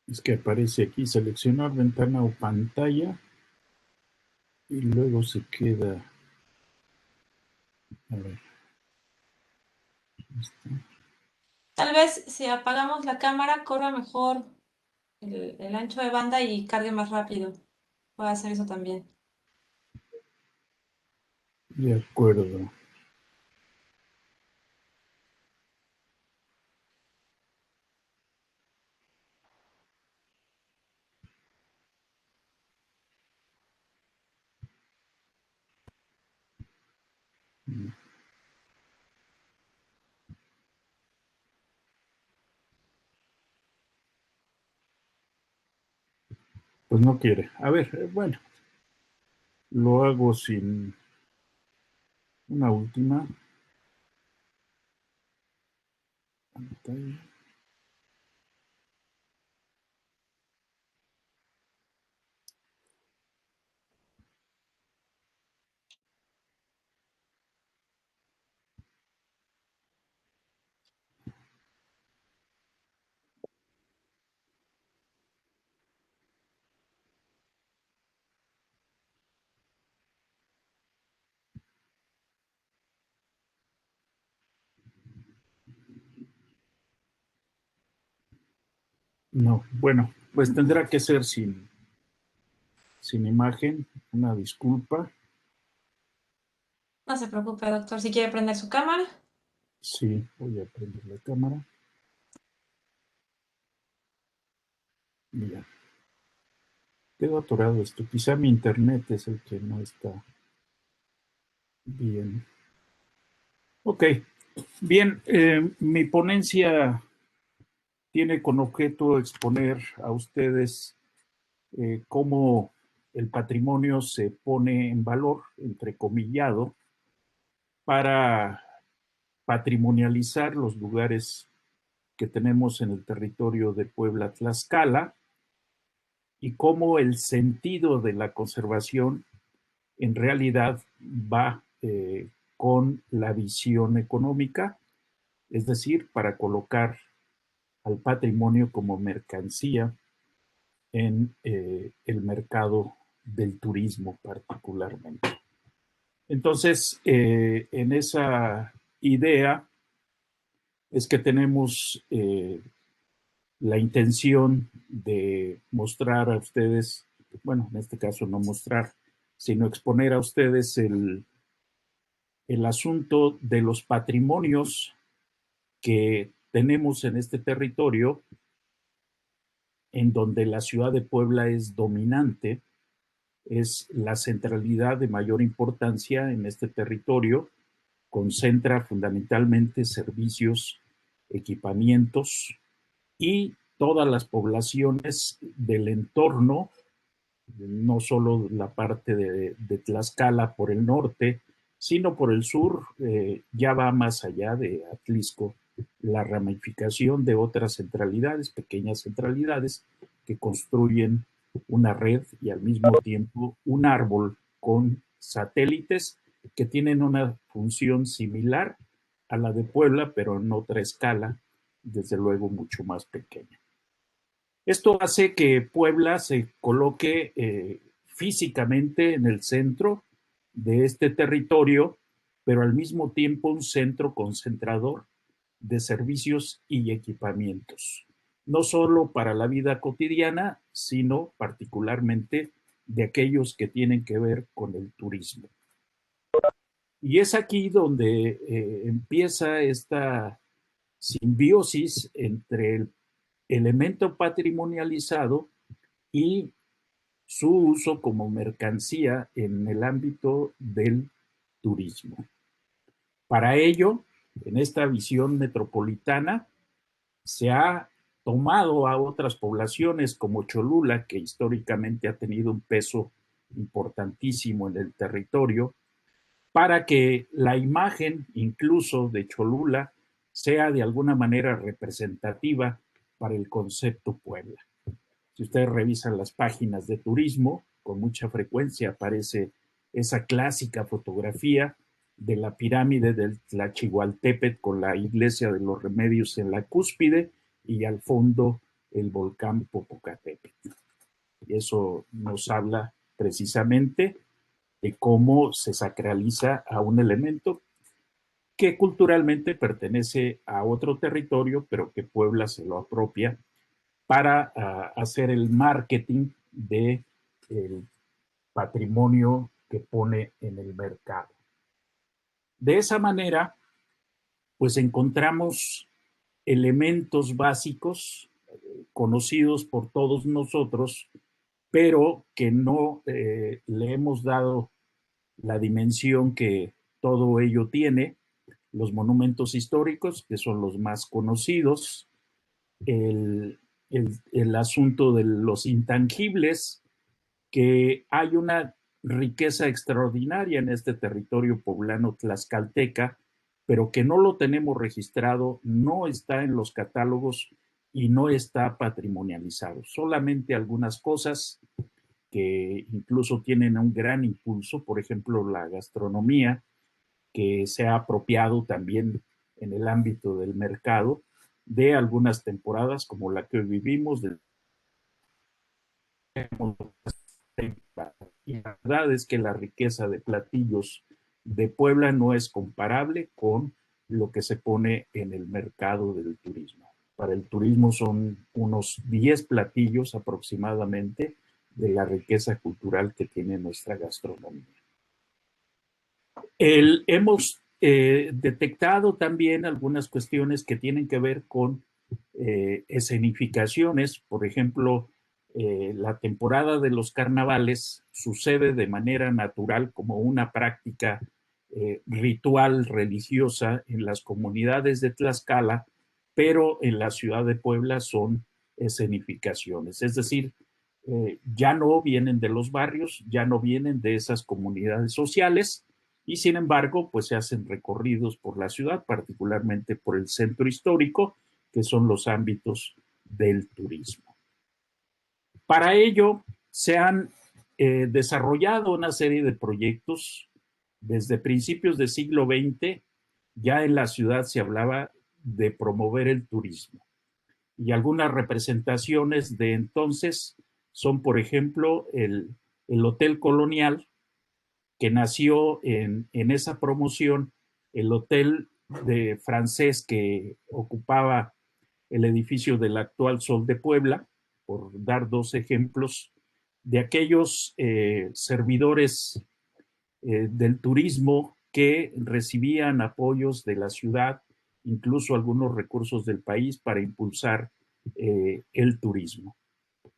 Es que aparece aquí seleccionar ventana o pantalla y luego se queda. A ver. Tal vez si apagamos la cámara, corra mejor el ancho de banda y cargue más rápido. Puedo hacer eso también. De acuerdo. Pues no quiere. A ver, bueno, lo hago sin una última pantalla. No, bueno, pues tendrá que ser sin imagen. Una disculpa. No se preocupe, doctor, si quiere prender su cámara. Sí, voy a prender la cámara. Ya. Quedó atorado esto. Quizá mi internet es el que no está bien. Ok, bien. Mi ponencia tiene con objeto exponer a ustedes cómo el patrimonio se pone en valor, entrecomillado, para patrimonializar los lugares que tenemos en el territorio de Puebla, Tlaxcala, y cómo el sentido de la conservación en realidad va con la visión económica, es decir, para colocar al patrimonio como mercancía en el mercado del turismo particularmente. Entonces, en esa idea es que tenemos la intención de mostrar a ustedes, bueno, en este caso no mostrar, sino exponer a ustedes el asunto de los patrimonios que tenemos en este territorio, en donde la ciudad de Puebla es dominante es la centralidad de mayor importancia en este territorio, concentra fundamentalmente servicios, equipamientos y todas las poblaciones del entorno, no solo la parte de Tlaxcala por el norte, sino por el sur, ya va más allá de Atlisco, la ramificación de otras centralidades, pequeñas centralidades, que construyen una red y al mismo tiempo un árbol con satélites que tienen una función similar a la de Puebla, pero en otra escala, desde luego mucho más pequeña. Esto hace que Puebla se coloque físicamente en el centro de este territorio, pero al mismo tiempo un centro concentrador de servicios y equipamientos, no solo para la vida cotidiana, sino particularmente de aquellos que tienen que ver con el turismo. Y es aquí donde empieza esta simbiosis entre el elemento patrimonializado y su uso como mercancía en el ámbito del turismo. Para ello, en esta visión metropolitana, se ha tomado a otras poblaciones como Cholula, que históricamente ha tenido un peso importantísimo en el territorio, para que la imagen incluso de Cholula sea de alguna manera representativa para el concepto Puebla. Si ustedes revisan las páginas de turismo, con mucha frecuencia aparece esa clásica fotografía de la pirámide del Tlachihualtépetl con la iglesia de los Remedios en la cúspide y al fondo el volcán Popocatépetl. Y eso nos habla precisamente de cómo se sacraliza a un elemento que culturalmente pertenece a otro territorio, pero que Puebla se lo apropia para hacer el marketing del patrimonio que pone en el mercado. De esa manera, pues encontramos elementos básicos conocidos por todos nosotros, pero que no le hemos dado la dimensión que todo ello tiene. Los monumentos históricos, que son los más conocidos, el asunto de los intangibles, que hay una riqueza extraordinaria en este territorio poblano tlaxcalteca, pero que no lo tenemos registrado, no está en los catálogos y no está patrimonializado. Solamente algunas cosas que incluso tienen un gran impulso, por ejemplo, la gastronomía, que se ha apropiado también en el ámbito del mercado de algunas temporadas como la que hoy vivimos. Y la verdad es que la riqueza de platillos de Puebla no es comparable con lo que se pone en el mercado del turismo. Para el turismo son unos 10 platillos aproximadamente de la riqueza cultural que tiene nuestra gastronomía. Hemos detectado también algunas cuestiones que tienen que ver con escenificaciones. Por ejemplo, la temporada de los carnavales sucede de manera natural como una práctica ritual religiosa en las comunidades de Tlaxcala, pero en la ciudad de Puebla son escenificaciones. Es decir, ya no vienen de los barrios, ya no vienen de esas comunidades sociales, y sin embargo, pues se hacen recorridos por la ciudad, particularmente por el centro histórico, que son los ámbitos del turismo. Para ello, se han desarrollado una serie de proyectos. Desde principios del siglo XX, ya en la ciudad se hablaba de promover el turismo. Y algunas representaciones de entonces son, por ejemplo, el Hotel Colonial, que nació en esa promoción, el hotel de francés que ocupaba el edificio del actual Sol de Puebla, por dar dos ejemplos, de aquellos servidores del turismo que recibían apoyos de la ciudad, incluso algunos recursos del país para impulsar el turismo.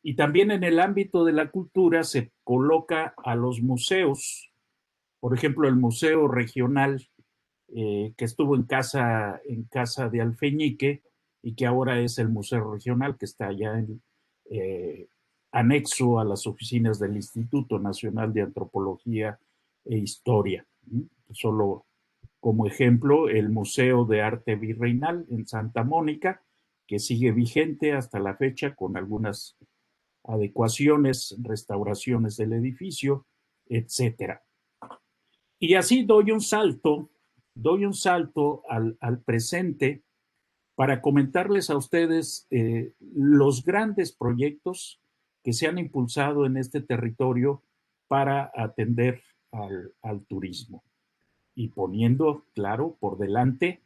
Y también en el ámbito de la cultura se coloca a los museos, por ejemplo, el Museo Regional que estuvo en casa de Alfeñique y que ahora es el Museo Regional, que está allá en anexo a las oficinas del Instituto Nacional de Antropología e Historia. Solo como ejemplo, el Museo de Arte Virreinal en Santa Mónica, que sigue vigente hasta la fecha con algunas adecuaciones, restauraciones del edificio, etcétera. Y así doy un salto al presente para comentarles a ustedes los grandes proyectos que se han impulsado en este territorio para atender al turismo. Y poniendo, claro, por delante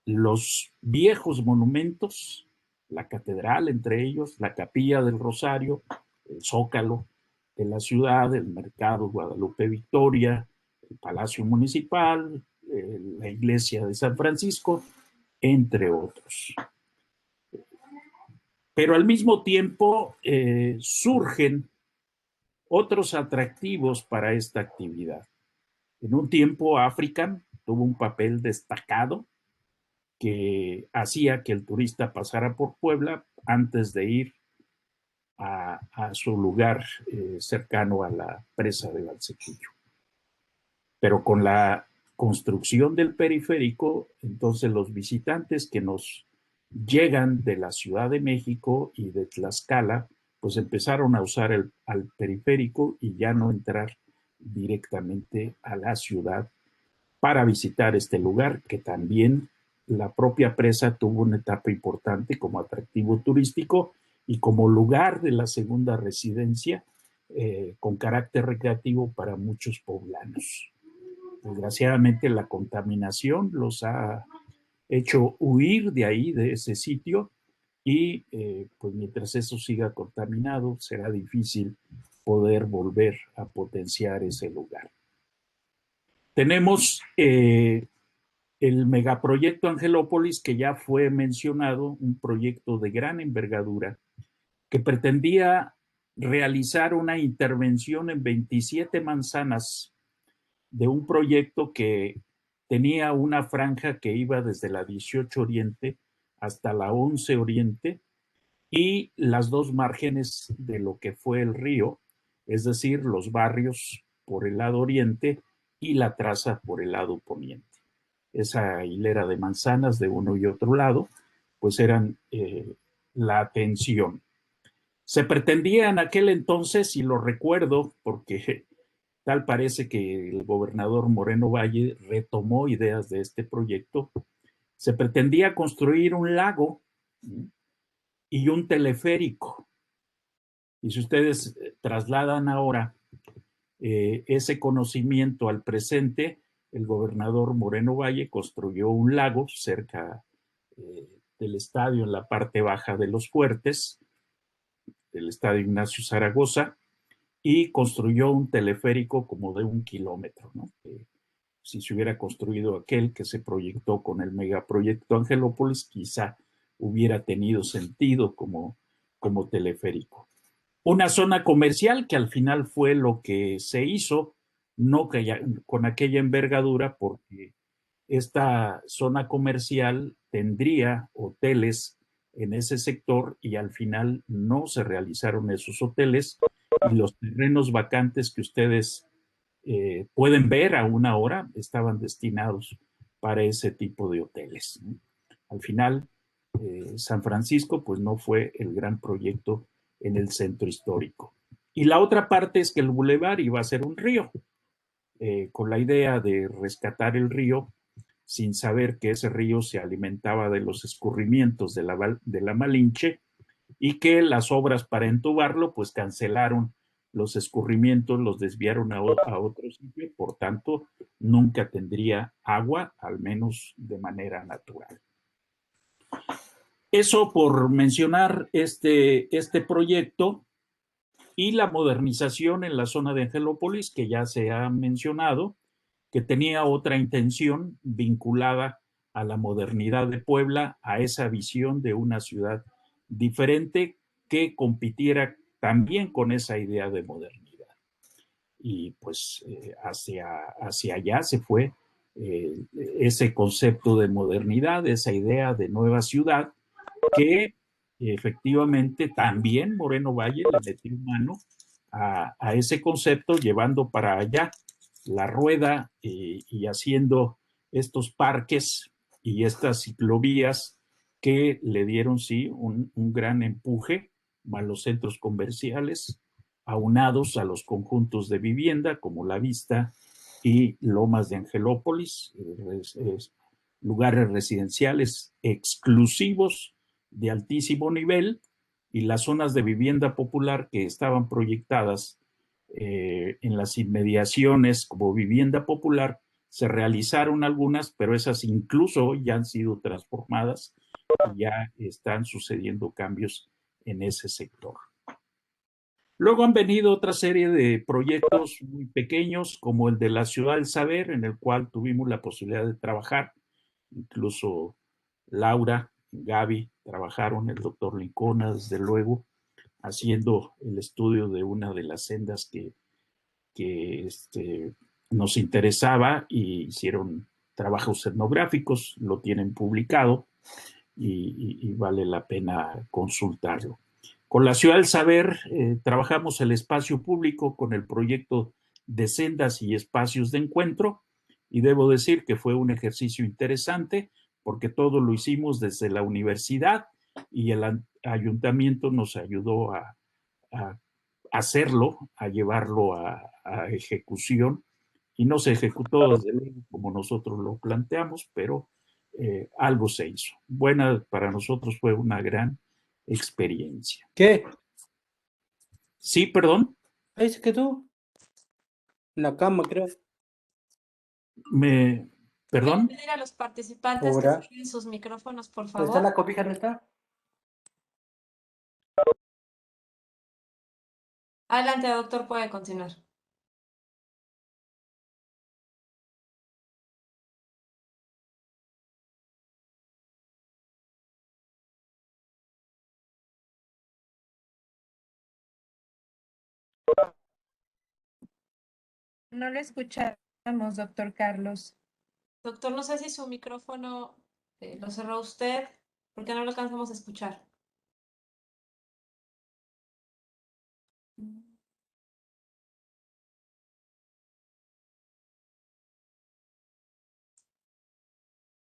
los viejos monumentos, la catedral entre ellos, la capilla del Rosario, el Zócalo de la ciudad, el mercado Guadalupe Victoria, el Palacio Municipal, la iglesia de San Francisco, entre otros. Pero al mismo tiempo surgen otros atractivos para esta actividad. En un tiempo, African tuvo un papel destacado que hacía que el turista pasara por Puebla antes de ir a su lugar cercano a la presa de Valsequillo. Pero con la construcción del periférico, entonces los visitantes que nos llegan de la Ciudad de México y de Tlaxcala, pues empezaron a usar al periférico y ya no entrar directamente a la ciudad para visitar este lugar, que también la propia presa tuvo una etapa importante como atractivo turístico y como lugar de la segunda residencia con carácter recreativo para muchos poblanos. Desgraciadamente la contaminación los ha hecho huir de ahí, de ese sitio, y pues mientras eso siga contaminado será difícil poder volver a potenciar ese lugar. Tenemos el megaproyecto Angelópolis, que ya fue mencionado, un proyecto de gran envergadura que pretendía realizar una intervención en 27 manzanas de un proyecto que tenía una franja que iba desde la 18 Oriente hasta la 11 Oriente y las dos márgenes de lo que fue el río, es decir, los barrios por el lado oriente y la traza por el lado poniente. Esa hilera de manzanas de uno y otro lado, pues eran la atención. Se pretendía en aquel entonces, y lo recuerdo porque tal parece que el gobernador Moreno Valle retomó ideas de este proyecto, se pretendía construir un lago y un teleférico. Y si ustedes trasladan ahora ese conocimiento al presente, el gobernador Moreno Valle construyó un lago cerca del estadio en la parte baja de Los Fuertes, del estadio Ignacio Zaragoza, y construyó un teleférico como de 1 kilómetro, ¿no? Si se hubiera construido aquel que se proyectó con el megaproyecto Angelópolis, quizá hubiera tenido sentido como teleférico. Una zona comercial que al final fue lo que se hizo, no con aquella envergadura, porque esta zona comercial tendría hoteles en ese sector y al final no se realizaron esos hoteles y los terrenos vacantes que ustedes pueden ver aún ahora estaban destinados para ese tipo de hoteles. Al final, San Francisco pues no fue el gran proyecto en el centro histórico. Y la otra parte es que el bulevar iba a ser un río, con la idea de rescatar el río sin saber que ese río se alimentaba de los escurrimientos de la Malinche y que las obras para entubarlo pues cancelaron los escurrimientos, los desviaron a otro sitio, por tanto nunca tendría agua, al menos de manera natural. Eso por mencionar este proyecto y la modernización en la zona de Angelópolis, que ya se ha mencionado, que tenía otra intención vinculada a la modernidad de Puebla, a esa visión de una ciudad diferente que compitiera también con esa idea de modernidad. Y pues hacia allá se fue ese concepto de modernidad, esa idea de nueva ciudad, que efectivamente también Moreno Valle le metió mano a ese concepto, llevando para allá la rueda y haciendo estos parques y estas ciclovías que le dieron, sí, un gran empuje a los centros comerciales, aunados a los conjuntos de vivienda como La Vista y Lomas de Angelópolis, lugares residenciales exclusivos de altísimo nivel, y las zonas de vivienda popular que estaban proyectadas en las inmediaciones como vivienda popular, se realizaron algunas, pero esas incluso ya han sido transformadas y ya están sucediendo cambios en ese sector. Luego han venido otra serie de proyectos muy pequeños, como el de la Ciudad del Saber, en el cual tuvimos la posibilidad de trabajar. Incluso Laura, Gaby trabajaron, el doctor Lincona, desde luego, haciendo el estudio de una de las sendas que nos interesaba, y hicieron trabajos etnográficos, lo tienen publicado y vale la pena consultarlo. Con la Ciudad del Saber trabajamos el espacio público con el proyecto de sendas y espacios de encuentro, y debo decir que fue un ejercicio interesante porque todo lo hicimos desde la universidad y el ayuntamiento nos ayudó a hacerlo, a llevarlo a ejecución, y no se ejecutó desde luego como nosotros lo planteamos, pero algo se hizo. Buena, para nosotros fue una gran experiencia. ¿Qué? Sí, perdón. ¿Dice que tú? En la cama, creo. Perdón. Voy a pedir a los participantes que Ahora. cierren sus micrófonos, por ¿Dónde está favor. la cobija? ¿No está? Adelante, doctor, puede continuar. No lo escuchamos, doctor Carlos. Doctor, no sé si su micrófono lo cerró usted, porque no lo alcanzamos a escuchar.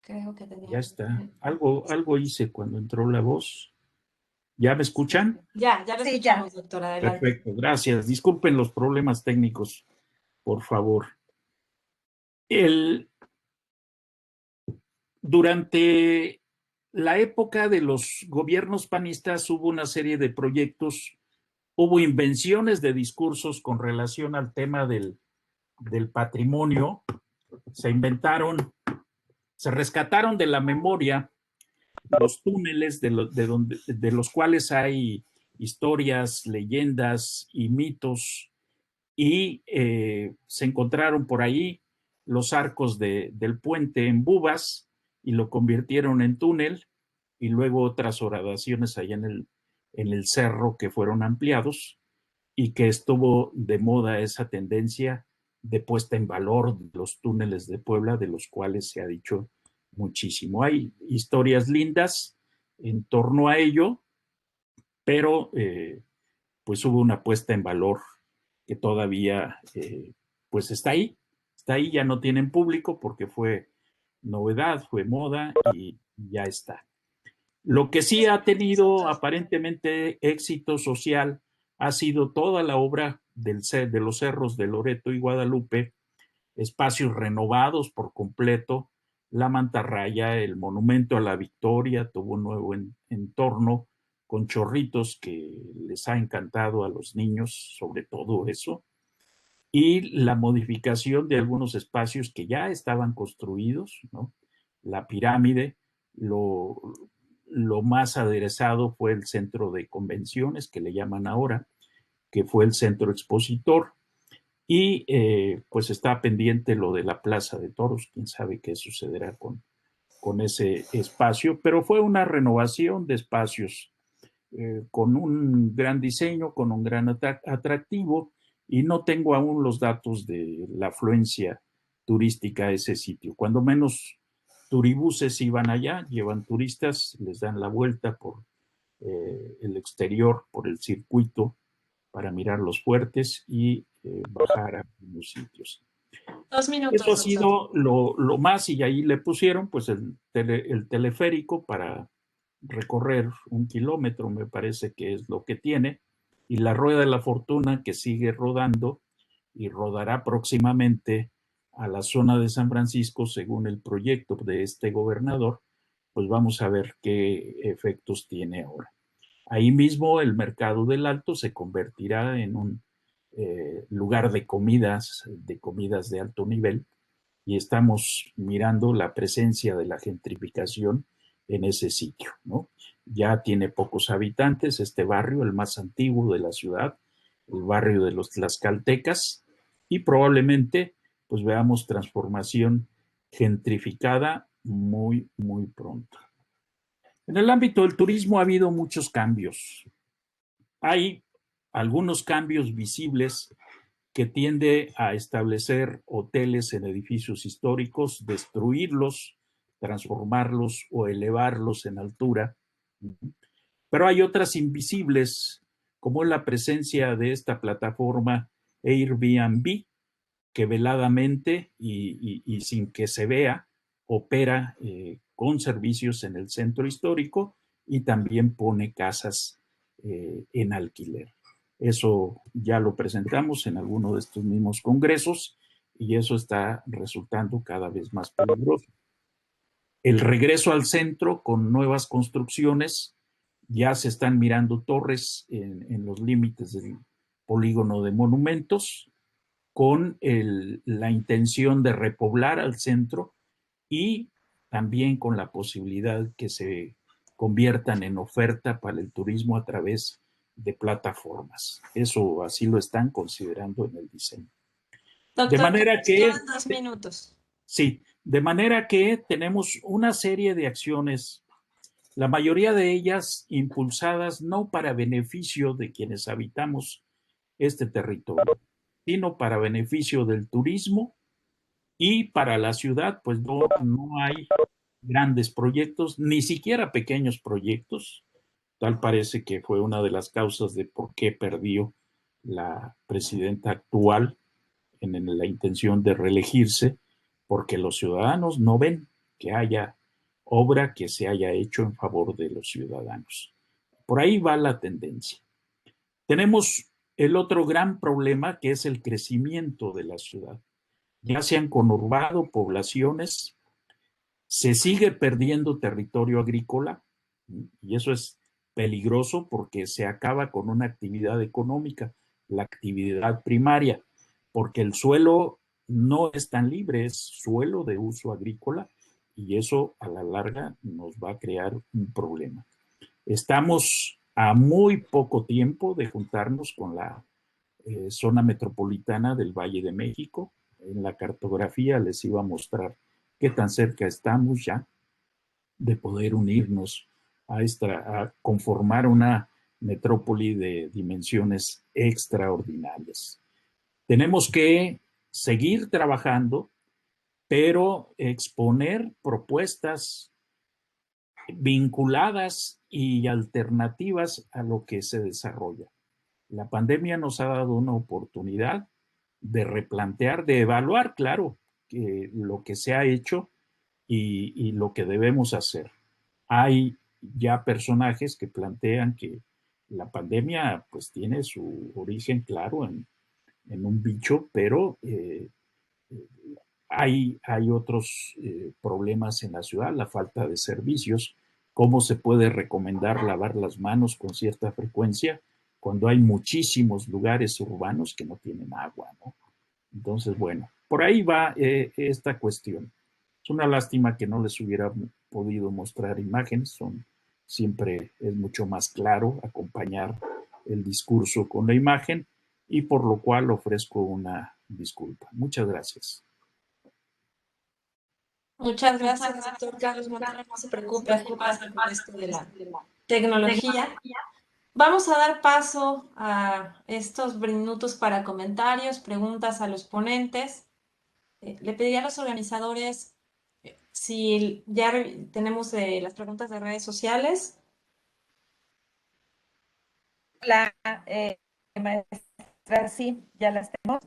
Creo que tenía. Ya está. Algo hice cuando entró la voz. ¿Ya me escuchan? Ya lo Sí, escuchamos, doctor, adelante. Perfecto, gracias. Disculpen los problemas técnicos, por favor. Durante la época de los gobiernos panistas hubo una serie de proyectos, hubo invenciones de discursos con relación al tema del patrimonio. Se rescataron de la memoria los túneles de los cuales hay historias, leyendas y mitos, y se encontraron por ahí los arcos del puente en Bubas y lo convirtieron en túnel, y luego otras horadaciones allá en el cerro que fueron ampliados, y que estuvo de moda esa tendencia de puesta en valor de los túneles de Puebla, de los cuales se ha dicho muchísimo. Hay historias lindas en torno a ello, pero pues hubo una puesta en valor que todavía pues está ahí, ya no tienen público porque fue novedad, fue moda y ya está. Lo que sí ha tenido aparentemente éxito social ha sido toda la obra de los cerros de Loreto y Guadalupe, espacios renovados por completo, la mantarraya, el monumento a la Victoria tuvo un nuevo entorno con chorritos que les ha encantado a los niños, sobre todo eso, y la modificación de algunos espacios que ya estaban construidos, ¿no? La pirámide, lo más aderezado fue el centro de convenciones, que le llaman ahora, que fue el centro expositor, y pues está pendiente lo de la Plaza de Toros, quién sabe qué sucederá con ese espacio, pero fue una renovación de espacios con un gran diseño, con un gran atractivo, y no tengo aún los datos de la afluencia turística a ese sitio. Cuando menos turibuses iban allá, llevan turistas, les dan la vuelta por el exterior, por el circuito, para mirar los fuertes y bajar a los sitios. 2 minutos, Eso ha doctor. sido lo más, y ahí le pusieron pues el teleférico para recorrer 1 kilómetro, me parece que es lo que tiene, y la rueda de la fortuna que sigue rodando y rodará próximamente a la zona de San Francisco según el proyecto de este gobernador. Pues vamos a ver qué efectos tiene ahora. Ahí mismo el mercado del Alto se convertirá en un lugar de comidas de alto nivel, y estamos mirando la presencia de la gentrificación en ese sitio, ¿no? Ya tiene pocos habitantes este barrio, el más antiguo de la ciudad, el barrio de los tlaxcaltecas, y probablemente pues veamos transformación gentrificada muy, muy pronto. En el ámbito del turismo ha habido muchos cambios. Hay algunos cambios visibles que tiende a establecer hoteles en edificios históricos, destruirlos, transformarlos o elevarlos en altura. Pero hay otras invisibles, como la presencia de esta plataforma Airbnb, que veladamente y sin que se vea, opera con servicios en el centro histórico y también pone casas en alquiler. Eso ya lo presentamos en alguno de estos mismos congresos y eso está resultando cada vez más peligroso. El regreso al centro con nuevas construcciones, ya se están mirando torres en los límites del polígono de monumentos, con la intención de repoblar al centro y también con la posibilidad que se conviertan en oferta para el turismo a través de plataformas. Eso así lo están considerando en el diseño. Doctor, De manera que, quedan 2 minutos. sí, de manera que tenemos una serie de acciones, la mayoría de ellas impulsadas no para beneficio de quienes habitamos este territorio, sino para beneficio del turismo, y para la ciudad pues no hay grandes proyectos, ni siquiera pequeños proyectos. Tal parece que fue una de las causas de por qué perdió la presidenta actual en la intención de reelegirse, porque los ciudadanos no ven que haya obra que se haya hecho en favor de los ciudadanos. Por ahí va la tendencia. Tenemos el otro gran problema, que es el crecimiento de la ciudad. Ya se han conurbado poblaciones, se sigue perdiendo territorio agrícola, y eso es peligroso porque se acaba con una actividad económica, la actividad primaria, porque el suelo no es tan libre, es suelo de uso agrícola, y eso a la larga nos va a crear un problema. Estamos a muy poco tiempo de juntarnos con la zona metropolitana del Valle de México. En la cartografía les iba a mostrar qué tan cerca estamos ya de poder unirnos a conformar una metrópoli de dimensiones extraordinarias. Tenemos que seguir trabajando, pero exponer propuestas vinculadas y alternativas a lo que se desarrolla. La pandemia nos ha dado una oportunidad de replantear, de evaluar, claro, lo que se ha hecho y lo que debemos hacer. Hay ya personajes que plantean que la pandemia pues tiene su origen claro en un bicho, pero hay otros problemas en la ciudad, la falta de servicios. ¿Cómo se puede recomendar lavar las manos con cierta frecuencia cuando hay muchísimos lugares urbanos que no tienen agua, ¿no? Entonces, bueno, por ahí va esta cuestión. Es una lástima que no les hubiera podido mostrar imágenes, siempre es mucho más claro acompañar el discurso con la imagen, y por lo cual ofrezco una disculpa. Muchas gracias. Muchas gracias, doctor Carlos Montano. No se preocupe, así pasa con esto de la tecnología. Vamos a dar paso a estos minutos para comentarios, preguntas a los ponentes. Le pediría a los organizadores si ya tenemos las preguntas de redes sociales. La maestra, sí, ya las tenemos.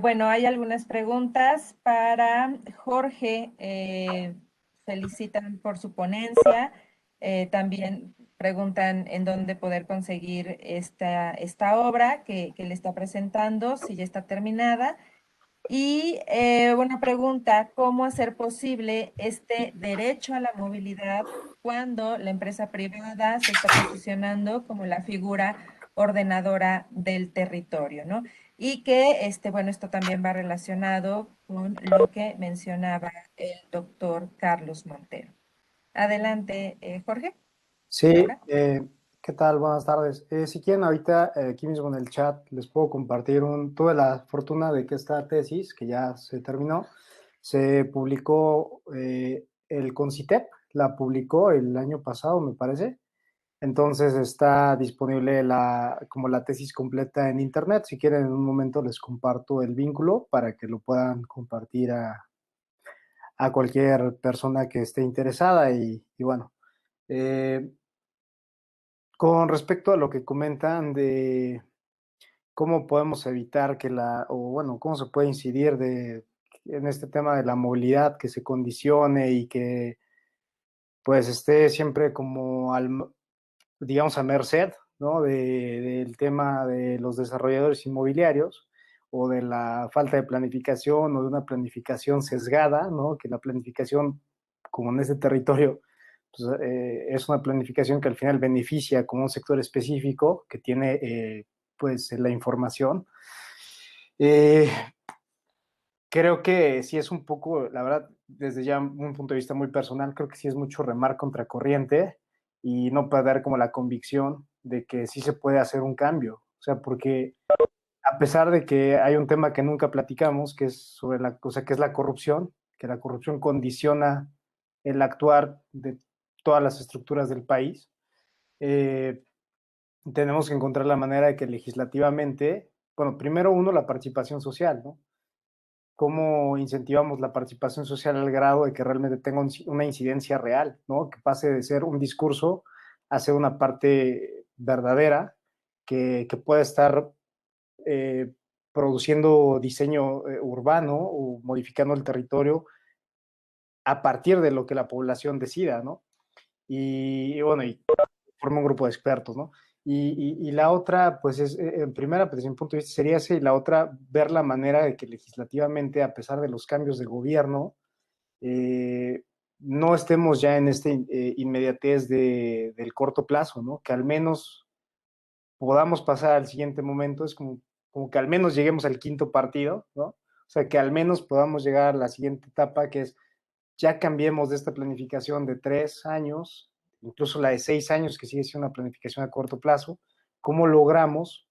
Bueno, hay algunas preguntas para Jorge. Felicitan por su ponencia. También preguntan en dónde poder conseguir esta obra que le está presentando, si ya está terminada. Y una pregunta, ¿cómo hacer posible este derecho a la movilidad cuando la empresa privada se está posicionando como la figura ordenadora del territorio, ¿no? Y que, bueno, esto también va relacionado con lo que mencionaba el doctor Carlos Montero. Adelante, Jorge. Sí, Laura. ¿qué tal? Buenas tardes. Si quieren, ahorita aquí mismo en el chat les puedo compartir tuve la fortuna de que esta tesis, que ya se terminó, se publicó, el CONCITEP la publicó el año pasado, me parece. Entonces está disponible como la tesis completa en internet. Si quieren, en un momento les comparto el vínculo para que lo puedan compartir a cualquier persona que esté interesada. Y bueno, con respecto a lo que comentan de cómo podemos evitar o bueno, cómo se puede incidir en este tema de la movilidad, que se condicione y que pues esté siempre como digamos, a merced, ¿no? Del tema de los desarrolladores inmobiliarios o de la falta de planificación o de una planificación sesgada, ¿no? Que la planificación, como en este territorio, pues, es una planificación que al final beneficia como un sector específico que tiene, pues, la información. Eh, Creo que sí es un poco, la verdad, desde ya un punto de vista muy personal, creo que sí es mucho remar contra corriente y no perder como la convicción de que sí se puede hacer un cambio. O sea, porque a pesar de que hay un tema que nunca platicamos, que es sobre que es la corrupción, que la corrupción condiciona el actuar de todas las estructuras del país, eh, tenemos que encontrar la manera de que legislativamente, bueno, primero uno, la participación social, ¿no? Cómo incentivamos la participación social al grado de que realmente tenga una incidencia real, ¿no? Que pase de ser un discurso a ser una parte verdadera que pueda estar eh, produciendo diseño urbano o modificando el territorio a partir de lo que la población decida, ¿no? Y bueno, y forma un grupo de expertos, ¿no? Y la otra, pues es, en primera, pues, desde mi punto de vista sería esa, y la otra, ver la manera de que legislativamente, a pesar de los cambios de gobierno, no estemos ya en este inmediatez del corto plazo, ¿no? Que al menos podamos pasar al siguiente momento, es como que al menos lleguemos al quinto partido, ¿no? O sea, que al menos podamos llegar a la siguiente etapa, que es ya cambiemos de esta planificación de 3 años, incluso la de 6 años, que sigue siendo una planificación a corto plazo, cómo logramos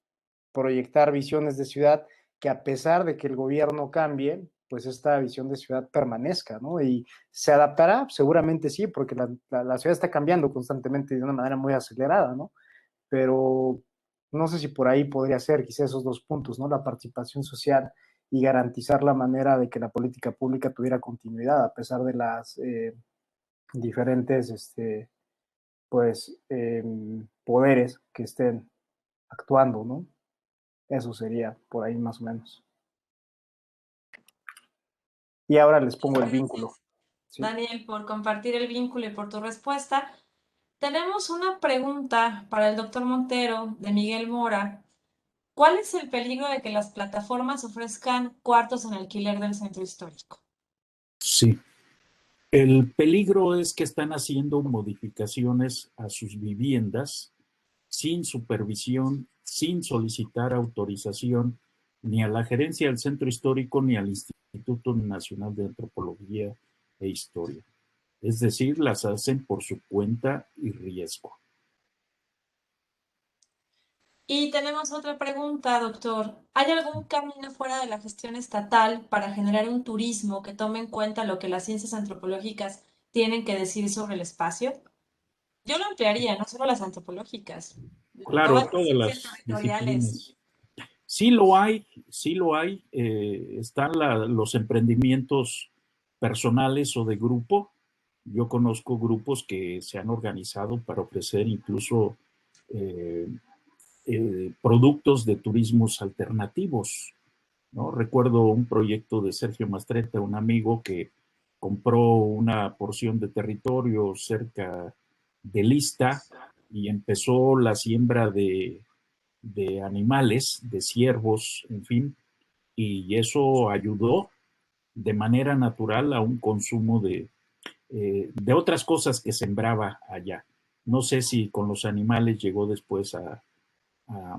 proyectar visiones de ciudad que a pesar de que el gobierno cambie, pues esta visión de ciudad permanezca, ¿no? Y se adaptará, seguramente sí, porque la ciudad está cambiando constantemente de una manera muy acelerada, ¿no? Pero no sé si por ahí podría ser quizá esos dos puntos, ¿no? La participación social y garantizar la manera de que la política pública tuviera continuidad a pesar de las diferentes, pues, poderes que estén actuando, ¿no? Eso sería por ahí más o menos. Y ahora les pongo el vínculo. ¿Sí? Daniel, por compartir el vínculo y por tu respuesta. Tenemos una pregunta para el doctor Montero de Miguel Mora. ¿Cuál es el peligro de que las plataformas ofrezcan cuartos en alquiler del centro histórico? Sí. El peligro es que están haciendo modificaciones a sus viviendas sin supervisión, sin solicitar autorización ni a la gerencia del centro histórico ni al Instituto Nacional de Antropología e Historia. Es decir, las hacen por su cuenta y riesgo. Y tenemos otra pregunta, doctor. ¿Hay algún camino fuera de la gestión estatal para generar un turismo que tome en cuenta lo que las ciencias antropológicas tienen que decir sobre el espacio? Yo lo ampliaría, no solo las antropológicas. Claro, todas las todas ciencias las territoriales. disciplinas. Sí lo hay, sí lo hay. Están los emprendimientos personales o de grupo. Yo conozco grupos que se han organizado para ofrecer incluso eh, productos de turismos alternativos, ¿no? Recuerdo un proyecto de Sergio Mastretta, un amigo que compró una porción de territorio cerca de Lista y empezó la siembra de animales, de ciervos, en fin, y eso ayudó de manera natural a un consumo de otras cosas que sembraba allá. No sé si con los animales llegó después a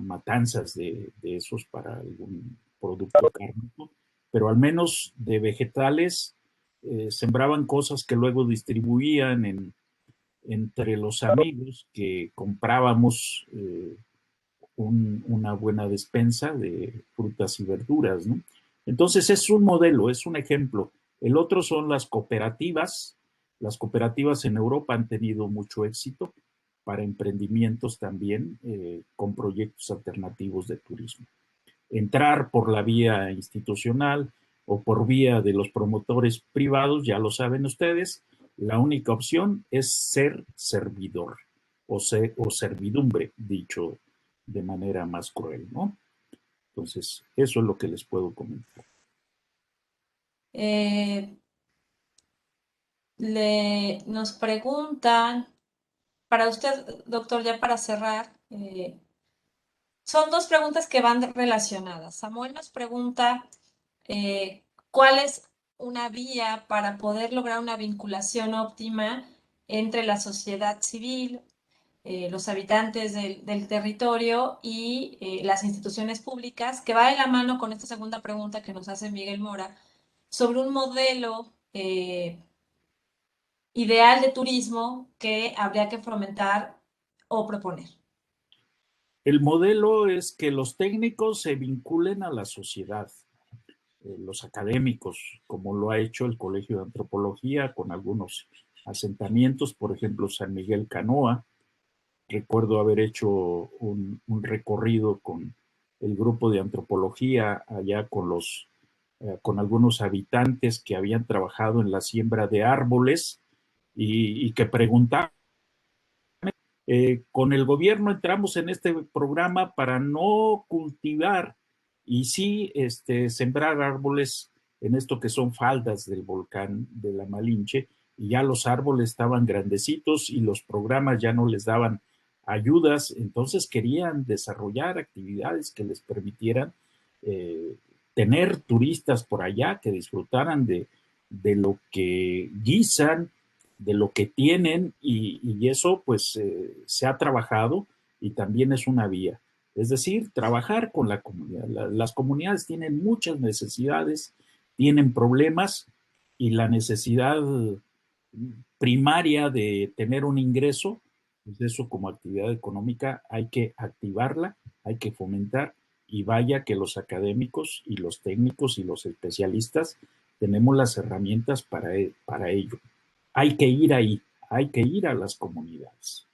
matanzas de esos para algún producto cárnico, pero al menos de vegetales sembraban cosas que luego distribuían entre los amigos que comprábamos una buena despensa de frutas y verduras, ¿no? Entonces es un modelo, es un ejemplo. El otro son las cooperativas. Las cooperativas en Europa han tenido mucho éxito para emprendimientos también con proyectos alternativos de turismo. Entrar por la vía institucional o por vía de los promotores privados, ya lo saben ustedes, la única opción es ser servidor o servidumbre, dicho de manera más cruel, ¿no? Entonces, eso es lo que les puedo comentar. Nos preguntan, para usted, doctor, ya para cerrar, son dos preguntas que van relacionadas. Samuel nos pregunta cuál es una vía para poder lograr una vinculación óptima entre la sociedad civil, los habitantes del territorio y las instituciones públicas, que va de la mano con esta segunda pregunta que nos hace Miguel Mora, sobre un modelo ideal de turismo que habría que fomentar o proponer. El modelo es que los técnicos se vinculen a la sociedad, los académicos, como lo ha hecho el Colegio de Antropología con algunos asentamientos, por ejemplo, San Miguel Canoa. Recuerdo haber hecho un recorrido con el grupo de antropología allá con algunos habitantes que habían trabajado en la siembra de árboles y que preguntaban, con el gobierno entramos en este programa para no cultivar y sí sembrar árboles en esto que son faldas del volcán de la Malinche, y ya los árboles estaban grandecitos y los programas ya no les daban ayudas, entonces querían desarrollar actividades que les permitieran eh, tener turistas por allá que disfrutaran de lo que guisan, de lo que tienen, y eso pues se ha trabajado y también es una vía. Es decir, trabajar con la comunidad. Las comunidades tienen muchas necesidades, tienen problemas, y la necesidad primaria de tener un ingreso, pues eso como actividad económica hay que activarla, hay que fomentar, y vaya que los académicos y los técnicos y los especialistas tenemos las herramientas para ello. Hay que ir ahí, hay que ir a las comunidades.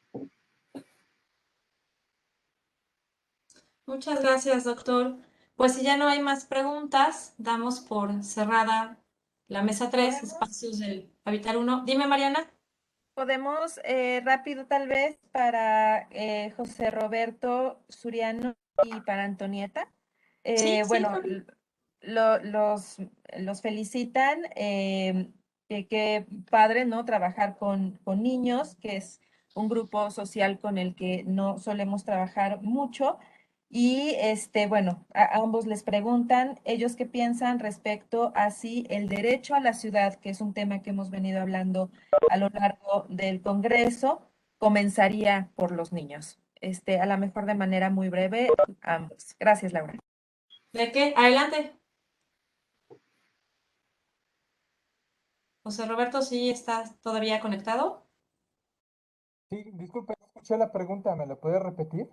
Muchas gracias, doctor. Pues si ya no hay más preguntas, damos por cerrada la mesa 3, espacios del Habitar 1. Dime, Mariana. Podemos rápido tal vez para José Roberto Suriano y para Antonieta. Sí, Bueno, sí. los felicitan, qué padre, ¿no? Trabajar con niños, que es un grupo social con el que no solemos trabajar mucho. Y bueno, a ambos les preguntan ellos qué piensan respecto a si el derecho a la ciudad, que es un tema que hemos venido hablando a lo largo del Congreso, comenzaría por los niños. A lo mejor de manera muy breve, ambos. Gracias, Laura. ¿De qué? Adelante. José Roberto, ¿sí estás todavía conectado? Sí, disculpe, no escuché la pregunta, ¿me la puede repetir?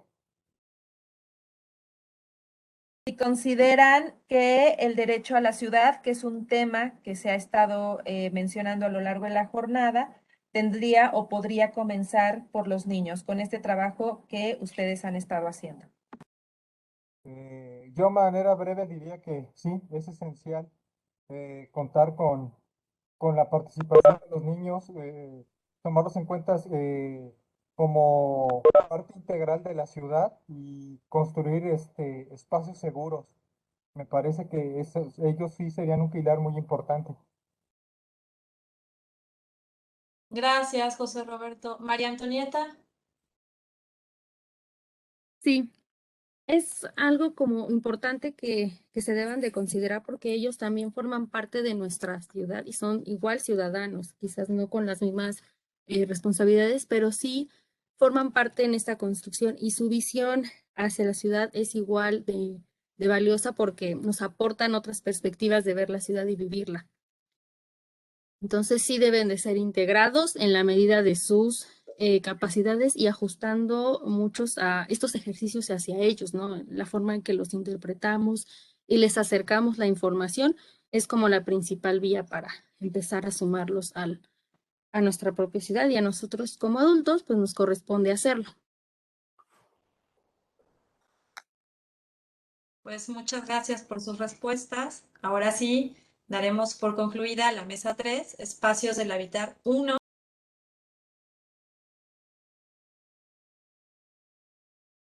Si consideran que el derecho a la ciudad, que es un tema que se ha estado mencionando a lo largo de la jornada, tendría o podría comenzar por los niños con este trabajo que ustedes han estado haciendo? Yo de manera breve diría que sí, es esencial contar con la participación de los niños, tomarlos en cuenta como parte integral de la ciudad y construir espacios seguros. Me parece que ellos sí serían un pilar muy importante. Gracias, José Roberto. María Antonieta. Sí, es algo como importante que se deban de considerar porque ellos también forman parte de nuestra ciudad y son igual ciudadanos, quizás no con las mismas responsabilidades, pero sí forman parte en esta construcción y su visión hacia la ciudad es igual de valiosa porque nos aportan otras perspectivas de ver la ciudad y vivirla. Entonces sí deben de ser integrados en la medida de sus capacidades y ajustando muchos a estos ejercicios hacia ellos, ¿no? La forma en que los interpretamos y les acercamos la información es como la principal vía para empezar a sumarlos a nuestra propia ciudad y a nosotros como adultos, pues nos corresponde hacerlo. Pues muchas gracias por sus respuestas. Ahora sí, daremos por concluida la mesa 3, Espacios del Habitar 1.